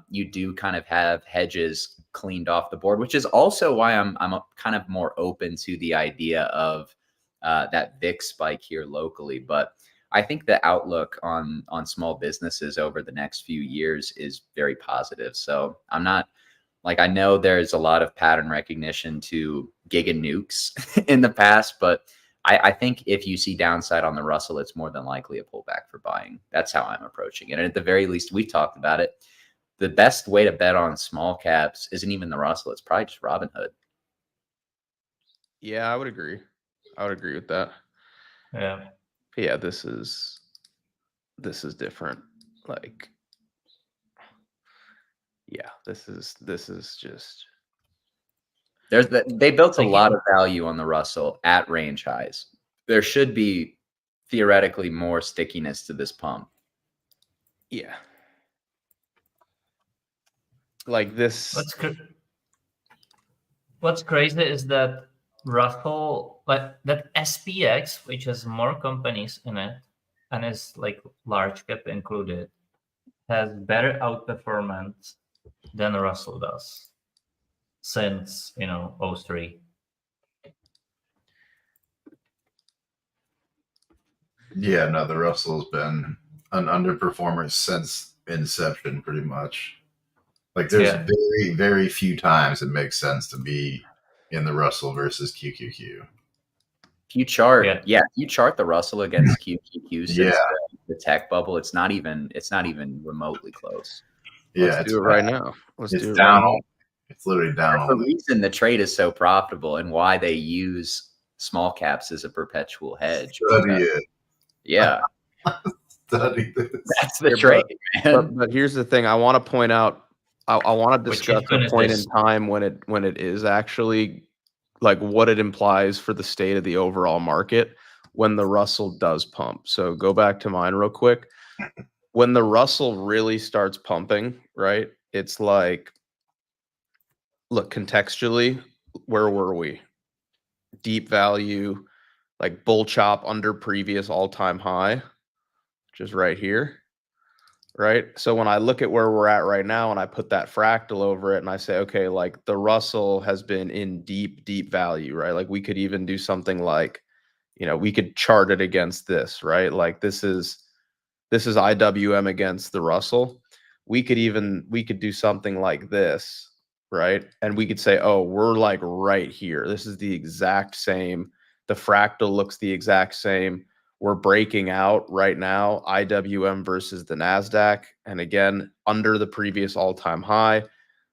you do kind of have hedges cleaned off the board, which is also why I'm kind of more open to the idea of that VIX spike here locally. But I think the outlook on small businesses over the next few years is very positive. So I'm not like, I know there's a lot of pattern recognition to giga nukes in the past, but I think if you see downside on the Russell, it's more than likely a pullback for buying. That's how I'm approaching it. And at the very least, we talked about it. The best way to bet on small caps isn't even the Russell. It's probably just Robinhood. Yeah, I would agree. I would agree with that. Yeah. Yeah, this is different. Like, yeah, this is just. They built a lot of value on the Russell at range highs. There should be theoretically more stickiness to this pump. Yeah. Like this. What's crazy is that Russell, like that SPX, which has more companies in it and is like large cap included, has better outperformance than Russell does since 03. Yeah, no, the Russell's been an underperformer since inception, pretty much. Like, there's very, very few times it makes sense to be in the Russell versus QQQ. If you chart, if you chart the Russell against QQQ since the tech bubble, it's not even remotely close. Let's do it right now. Let's do it down. right now. It's literally down. That's the reason the trade is so profitable and why they use small caps as a perpetual hedge. Yeah. Study this. That's the trade, man. But here's the thing. I want to point out, I want to discuss a point in time when it is actually like what it implies for the state of the overall market when the Russell does pump. So go back to mine real quick. When the Russell really starts pumping, right? It's like, look, contextually, where were we? Deep value, like bull chop under previous all-time high, which is right here, right? So when I look at where we're at right now and I put that fractal over it and I say, okay, like the Russell has been in deep, deep value, right? Like we could even do something like, you know, we could chart it against this, right? Like this is IWM against the Russell. We could do something like this, right? And we could say, oh, we're like right here. This is the exact same. The fractal looks the exact same. We're breaking out right now, IWM versus the NASDAQ. And again, under the previous all-time high,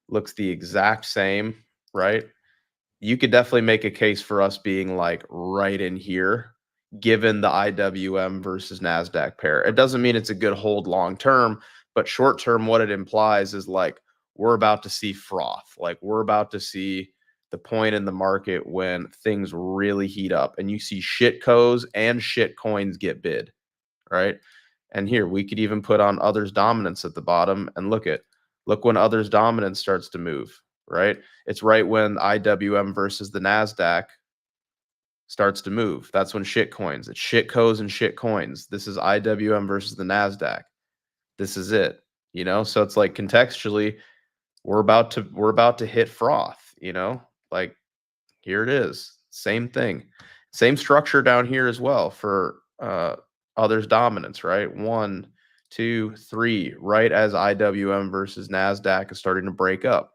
looks the exact same, right? You could definitely make a case for us being like right in here, given the IWM versus NASDAQ pair. It doesn't mean it's a good hold long-term, but short-term, what it implies is like, we're about to see froth. Like we're about to see the point in the market when things really heat up and you see shit co's and shit coins get bid, right? And here we could even put on others dominance at the bottom and look when others dominance starts to move, right? It's right when IWM versus the NASDAQ starts to move. That's when shit coins. It's shit co's and shit coins. This is IWM versus the NASDAQ. This is it, you know? So it's like contextually, we're about to hit froth, you know? Like here it is. Same thing. Same structure down here as well for others dominance, right? 1, 2, 3, right as IWM versus NASDAQ is starting to break up.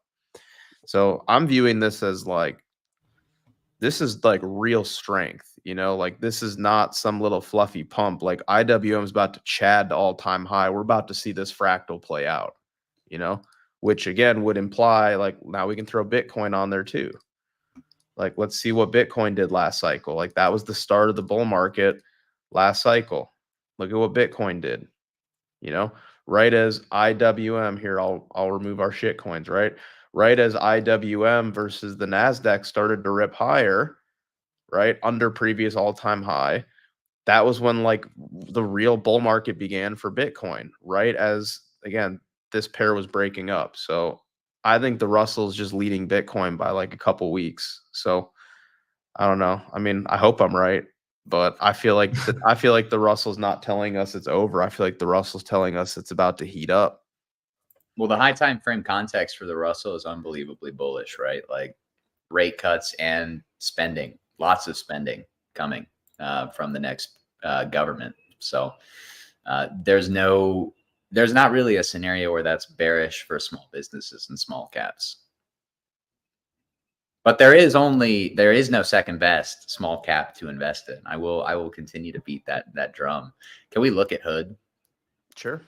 So I'm viewing this as like, this is like real strength, you know, like this is not some little fluffy pump. Like IWM is about to chad to all-time high. We're about to see this fractal play out, you know, which again would imply like now we can throw Bitcoin on there too. Like, let's see what Bitcoin did last cycle. Like that was the start of the bull market last cycle. Look at what Bitcoin did, you know, right as IWM here, I'll remove our shit coins, right? Right as IWM versus the NASDAQ started to rip higher, right, under previous all-time high, that was when like the real bull market began for Bitcoin, right? As again, this pair was breaking up. So I think the Russell's just leading Bitcoin by like a couple weeks. So I don't know. I mean, I hope I'm right, but I feel like the Russell's not telling us it's over. I feel like the Russell's telling us it's about to heat up. Well, the high time frame context for the Russell is unbelievably bullish, right? Like rate cuts and spending, lots of spending coming from the next government. So there's not really a scenario where that's bearish for small businesses and small caps. But there is no second best small cap to invest in. I will continue to beat that drum. Can we look at Hood? Sure.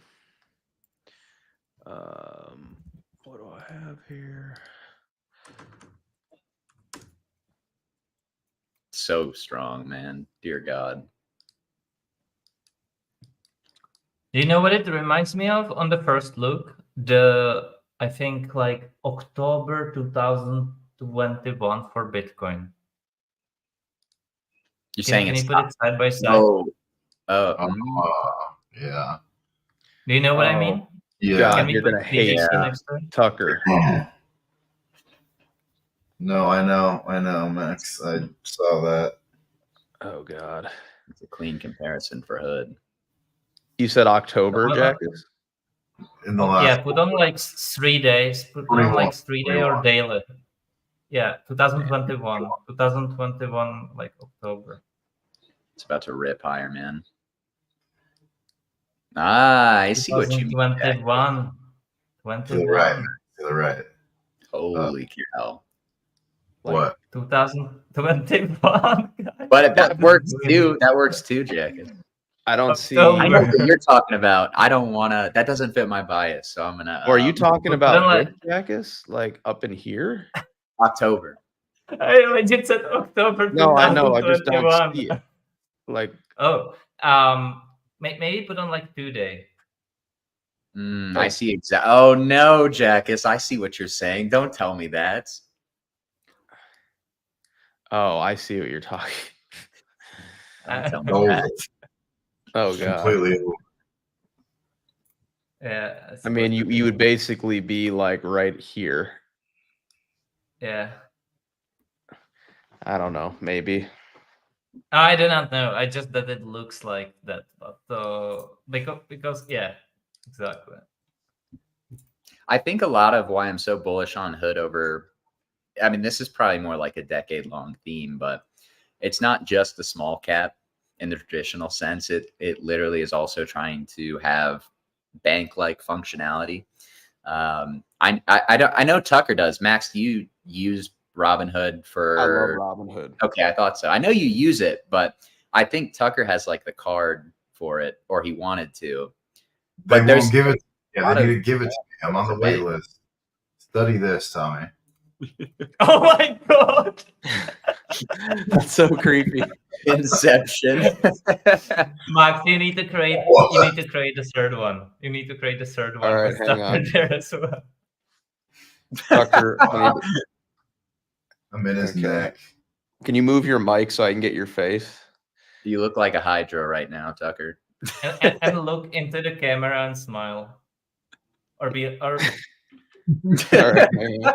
What do I have here? So strong, man. Dear God. Do you know what it reminds me of on the first look? I think like October 2021 for Bitcoin. You're saying can it's you put it side by side? Yeah. Do you know what I mean? Yeah. God, you're gonna hate Tucker. No, I know, Max. I saw that. Oh God. It's a clean comparison for Hood. You said October, Jack? In the last put on like 3 days. Put on like 3 day or daily. Yeah, 2021. 2021, like October. It's about to rip higher, man. I see what you mean. 2021. To the right, man. To the right. Holy cow. What? 2021. But that works too. That works too, Jacket. I don't see. I know what you're talking about. I don't want to. That doesn't fit my bias, so I'm gonna. Or are you talking But about then, this, Jackus? Like up in here? October? I legit said October 2021. No, I know. I just don't see it. Like, Oh, maybe put on like 2-day. I see exactly. Oh no, Jackus, I see what you're saying. Don't tell me that. oh, I see what you're talking. Don't tell me Oh, that. Oh god. completely. Yeah. I mean, you would basically be like right here. Yeah. I don't know. Maybe. I do not know. I just that it looks like that, but because yeah, exactly. I think a lot of why I'm so bullish on Hood over. I mean, this is probably more like a decade-long theme, but it's not just the small cap in the traditional sense. It literally is also trying to have bank-like functionality. I know Tucker does. Max, do you use Robinhood for? I love Robinhood. Okay, I thought so. I know you use it, but I think Tucker has like the card for it, or he wanted to. They But there's won't give it. Yeah, lot they need of- to give it to me. I'm on the wait list. Study this, Tommy. Oh my god! That's so creepy. Inception. Max, you need to create. You need to create the third one. You need to create the third one. All right, with hang Tucker on. there as well. Tucker, I'm in his Okay. neck. can you move your mic so I can get your face? You look like a Hydra right now, Tucker. and look into the camera and smile, or be or. All right, hang on.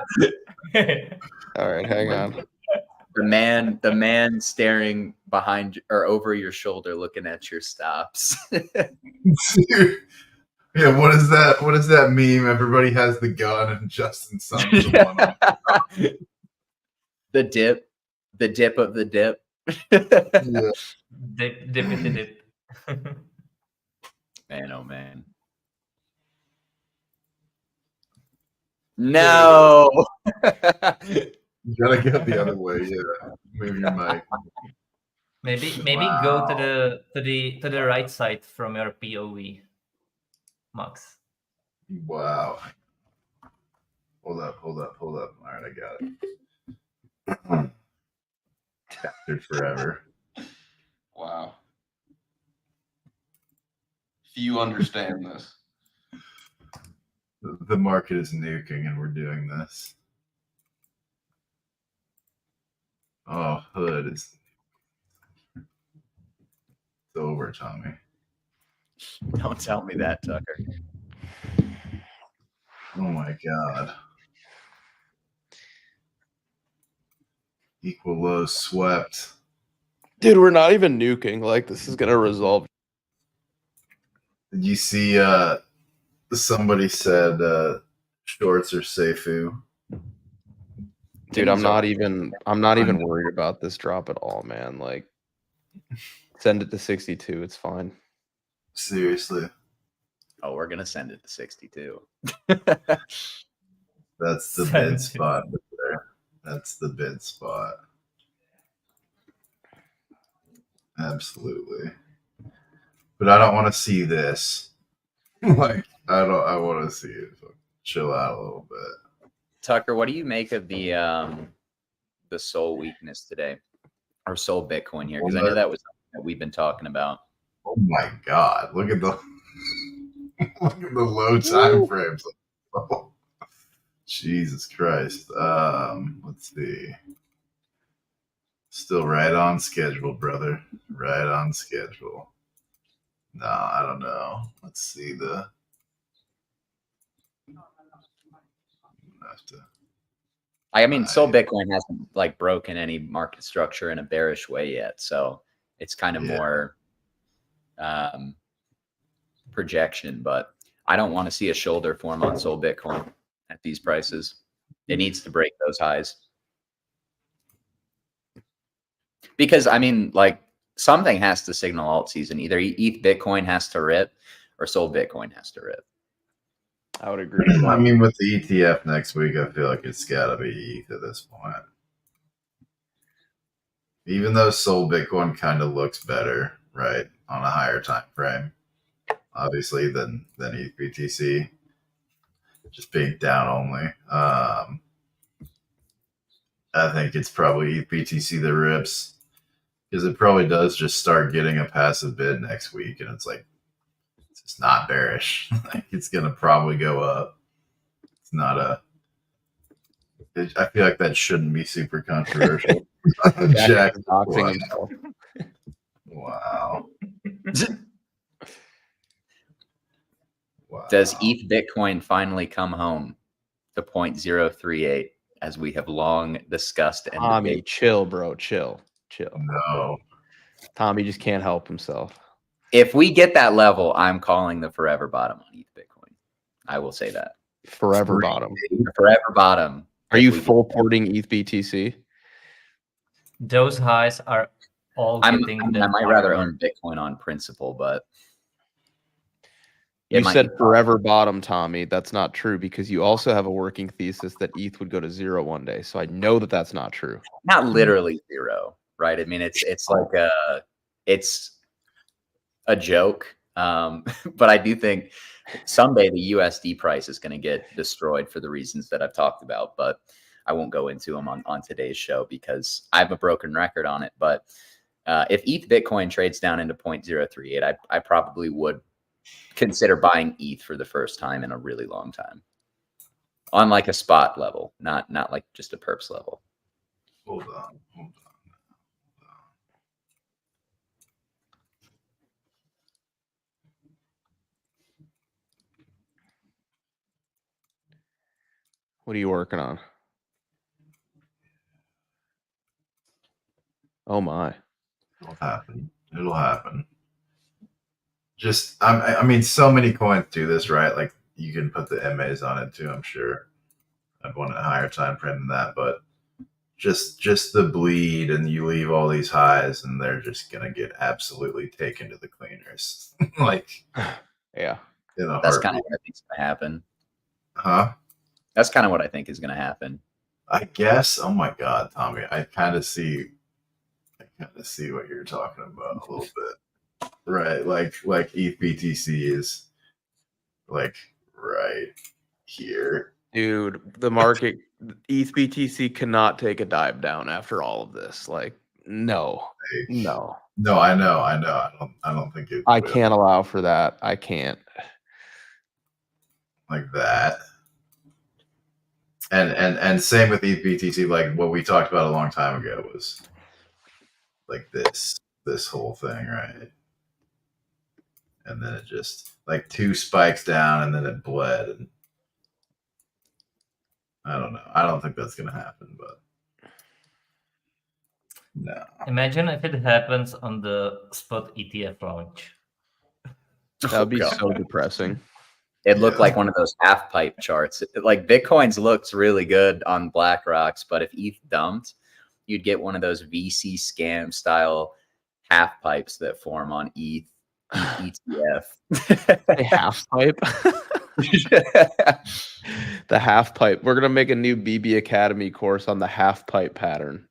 All right, hang on. The man staring behind or over your shoulder, looking at your stops. Yeah, what is that? What is that meme? Everybody has the gun and Justin Sun's the one on. The dip of the dip. Yeah. Dip. Man, oh man. No. You gotta get the other way. Yeah, move your mic. Maybe Wow. go to the right side from your POV, Max. Wow. Hold up. All right, I got it. Captured forever. Wow. If you understand this. The market is nuking, and we're doing this. Oh, Hood is. It's over, Tommy. Don't tell me that, Tucker. Oh my god. Equal lows swept. Dude, we're not even nuking. Like, this is gonna resolve. Did you see somebody said shorts are Seifu? Dude, I'm not even worried about this drop at all, man. Like, send it to 62. It's fine. Seriously. Oh, we're gonna send it to 62. That's the bid spot there. That's the bid spot. Absolutely. But I don't want to see this. Like, I want to see it. So chill out a little bit. Tucker, what do you make of the soul weakness today, or soul Bitcoin here? Because I know that was something that we've been talking about. Oh my god! Look at the low time frames. Oh, Jesus Christ! Let's see. Still right on schedule, brother. Right on schedule. No, I don't know. Let's see the. Have to. I mean, Soul Bitcoin hasn't like broken any market structure in a bearish way yet, so it's kind of more projection. But I don't want to see a shoulder form on Soul Bitcoin at these prices. It needs to break those highs because I mean, like something has to signal alt season. Either ETH Bitcoin has to rip, or sold Bitcoin has to rip. I would agree with that. I mean, with the ETF next week, I feel like it's got to be ETH at this point. Even though sold Bitcoin kind of looks better, right, on a higher time frame, obviously, than ETH BTC, just being down only. I think it's probably ETH BTC that rips, because it probably does just start getting a passive bid next week, and it's like, it's not bearish. Like, it's gonna probably go up. It's not a. I feel like that shouldn't be super controversial. Jack boxing himself. Wow. Wow. Does ETH Bitcoin finally come home to 0.038 as we have long discussed? And Tommy, debated? chill, bro. Chill. No. Tommy just can't help himself. If we get that level, I'm calling the forever bottom on ETH Bitcoin. I will say that. Forever bottom. The forever bottom. Are you full porting ETH BTC? Those highs are all I getting. might rather own Bitcoin on principle, but you said forever bottom, Tommy. That's not true, because you also have a working thesis that ETH would go to 0 one day. So I know that that's not true. Not literally 0, right? I mean, it's like it's a joke, but I do think someday the USD price is going to get destroyed for the reasons that I've talked about, but I won't go into them on today's show because I have a broken record on it. But if ETH Bitcoin trades down into 0.038, I probably would consider buying ETH for the first time in a really long time on like a spot level, not like just a perps level. Hold on. What are you working on? Oh my. It'll happen. Just, I mean, so many coins do this, right? Like, you can put the MAs on it too, I'm sure. I'd want a higher time frame than that, but just the bleed, and you leave all these highs, and they're just gonna get absolutely taken to the cleaners. Like, yeah, that's kind of what I think is gonna happen. Huh? That's kind of what I think is gonna happen. I guess. Oh my God, Tommy, I kind of see what you're talking about a little bit, right? Like ETH BTC is like right here. Dude, the market, ETH BTC cannot take a dive down after all of this. Like, no. I know. I don't think it. I can't allow for that. I can't. Like that. And same with ETH BTC. Like what we talked about a long time ago was like this whole thing, right? And then it just like 2 spikes down, and then it bled, and I don't know. I don't think that's gonna happen, but no. Imagine if it happens on the spot ETF launch. That would be so depressing. It looked like one of those half pipe charts. Like Bitcoin's looks really good on BlackRock's, but if ETH dumped, you'd get one of those VC scam style half pipes that form on ETH ETF. A half pipe. The half pipe. We're gonna make a new BB Academy course on the half pipe pattern.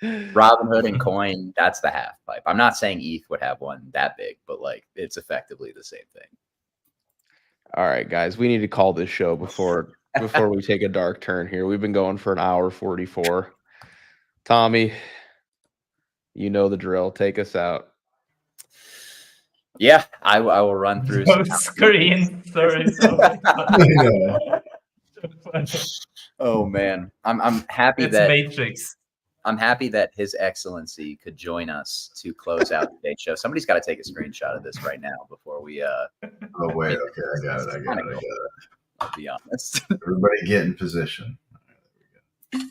Robinhood and Coin, that's the half pipe. I'm not saying ETH would have one that big, but like it's effectively the same thing. All right, guys, we need to call this show before we take a dark turn here. We've been going for an hour 44. Tommy, you know the drill. Take us out. Yeah, I will run through some screen. Sorry. Oh man, I'm happy it's that Matrix. I'm happy that His Excellency could join us to close out today's show. Somebody's got to take a screenshot of this right now before we. Oh wait, okay, I got it. I'll be honest. Everybody get in position. All right, there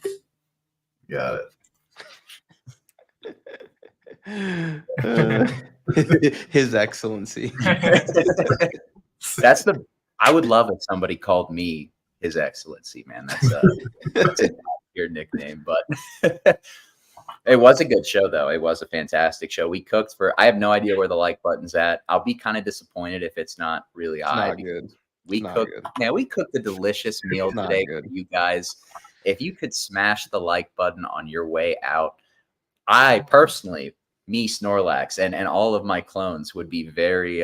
we go. Got it. His Excellency. I would love if somebody called me His Excellency, man. That's your nickname, but It was a good show, though. It was a fantastic show. We cooked for. I have no idea where the like button's at. I'll be kind of disappointed if it's not really It's high. not good. We It's not cooked. good. Yeah, we cooked a delicious meal not today good. for you guys. If you could smash the like button on your way out, I personally, me Snorlax, and all of my clones would be very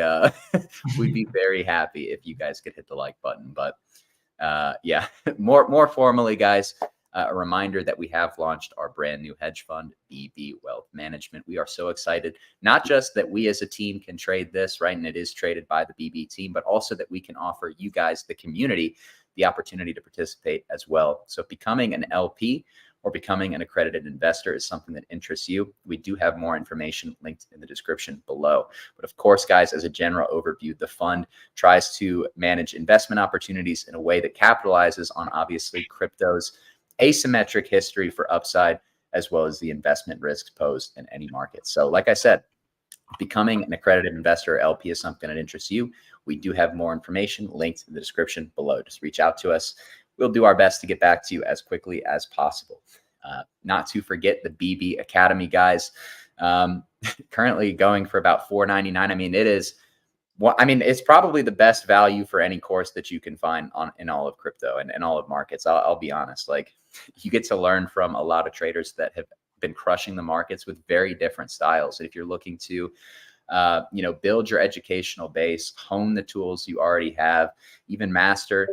we'd be very happy if you guys could hit the like button. But yeah, more formally, guys, a reminder that we have launched our brand new hedge fund, BB Wealth Management. We are so excited, not just that we as a team can trade this, right? And it is traded by the BB team, but also that we can offer you guys, the community, the opportunity to participate as well. So becoming an LP or becoming an accredited investor is something that interests you. We do have more information linked in the description below. But of course, guys, as a general overview, the fund tries to manage investment opportunities in a way that capitalizes on obviously crypto's asymmetric history for upside, as well as the investment risks posed in any market. So like I said, becoming an accredited investor or LP is something that interests you. We do have more information linked in the description below. Just reach out to us. We'll do our best to get back to you as quickly as possible. Not to forget the BB Academy, guys. Currently going for about $4.99. I mean, it is. Well, I mean, it's probably the best value for any course that you can find in all of crypto and all of markets. I'll be honest. Like, you get to learn from a lot of traders that have been crushing the markets with very different styles. If you're looking to build your educational base, hone the tools you already have, even master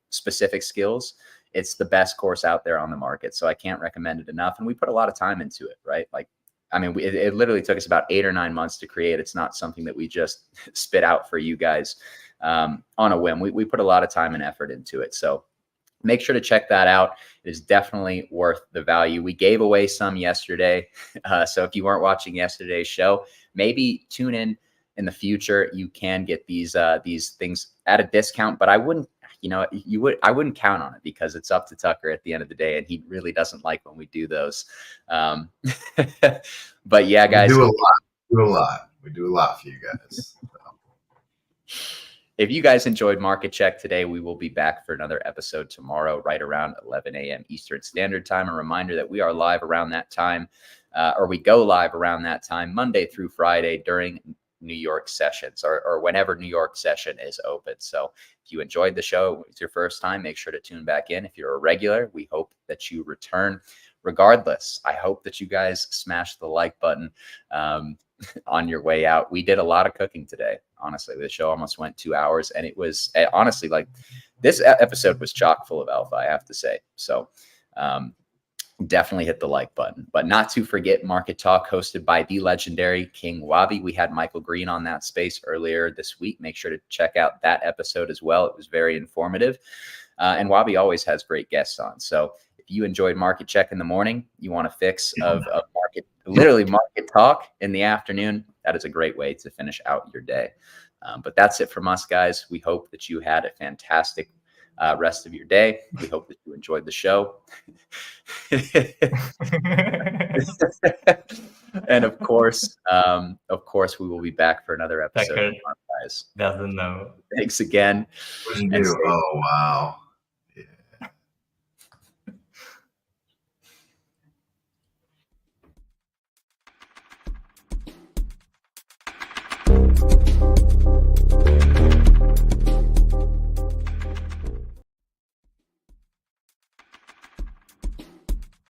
specific skills, it's the best course out there on the market. So I can't recommend it enough. And we put a lot of time into it, right? Like, I mean, it literally took us about 8 or 9 months to create. It's not something that we just spit out for you guys on a whim. We put a lot of time and effort into it. So make sure to check that out. It is definitely worth the value. We gave away some yesterday. So if you weren't watching yesterday's show, maybe tune in the future. You can get these things at a discount, but I wouldn't, I wouldn't count on it because it's up to Tucker at the end of the day. And he really doesn't like when we do those. But yeah, guys. We do a lot. We do a lot for you guys. If you guys enjoyed Market Check today, we will be back for another episode tomorrow, right around 11 a.m. Eastern Standard Time. A reminder that we are live around that time, or we go live around that time, Monday through Friday during New York sessions or whenever New York session is open. So if you enjoyed the show, it's your first time, make sure to tune back in. If you're a regular, we hope that you return. Regardless, I hope that you guys smash the like button on your way out. We did a lot of cooking today. Honestly, the show almost went 2 hours, and it was honestly like this episode was chock full of alpha, I have to say. So definitely hit the like button, but not to forget Market Talk hosted by the legendary King Wabi. We had Michael Green on that space earlier this week. Make sure to check out that episode as well. It was very informative. And Wabi always has great guests on. So if you enjoyed Market Check in the morning, you want a fix of Market Talk in the afternoon, that is a great way to finish out your day. But that's it from us, guys. We hope that you had a fantastic rest of your day. We hope that you enjoyed the show. And of course, we will be back for another episode. Tucker guys. doesn't know. Thanks again. What did you do? Oh, wow.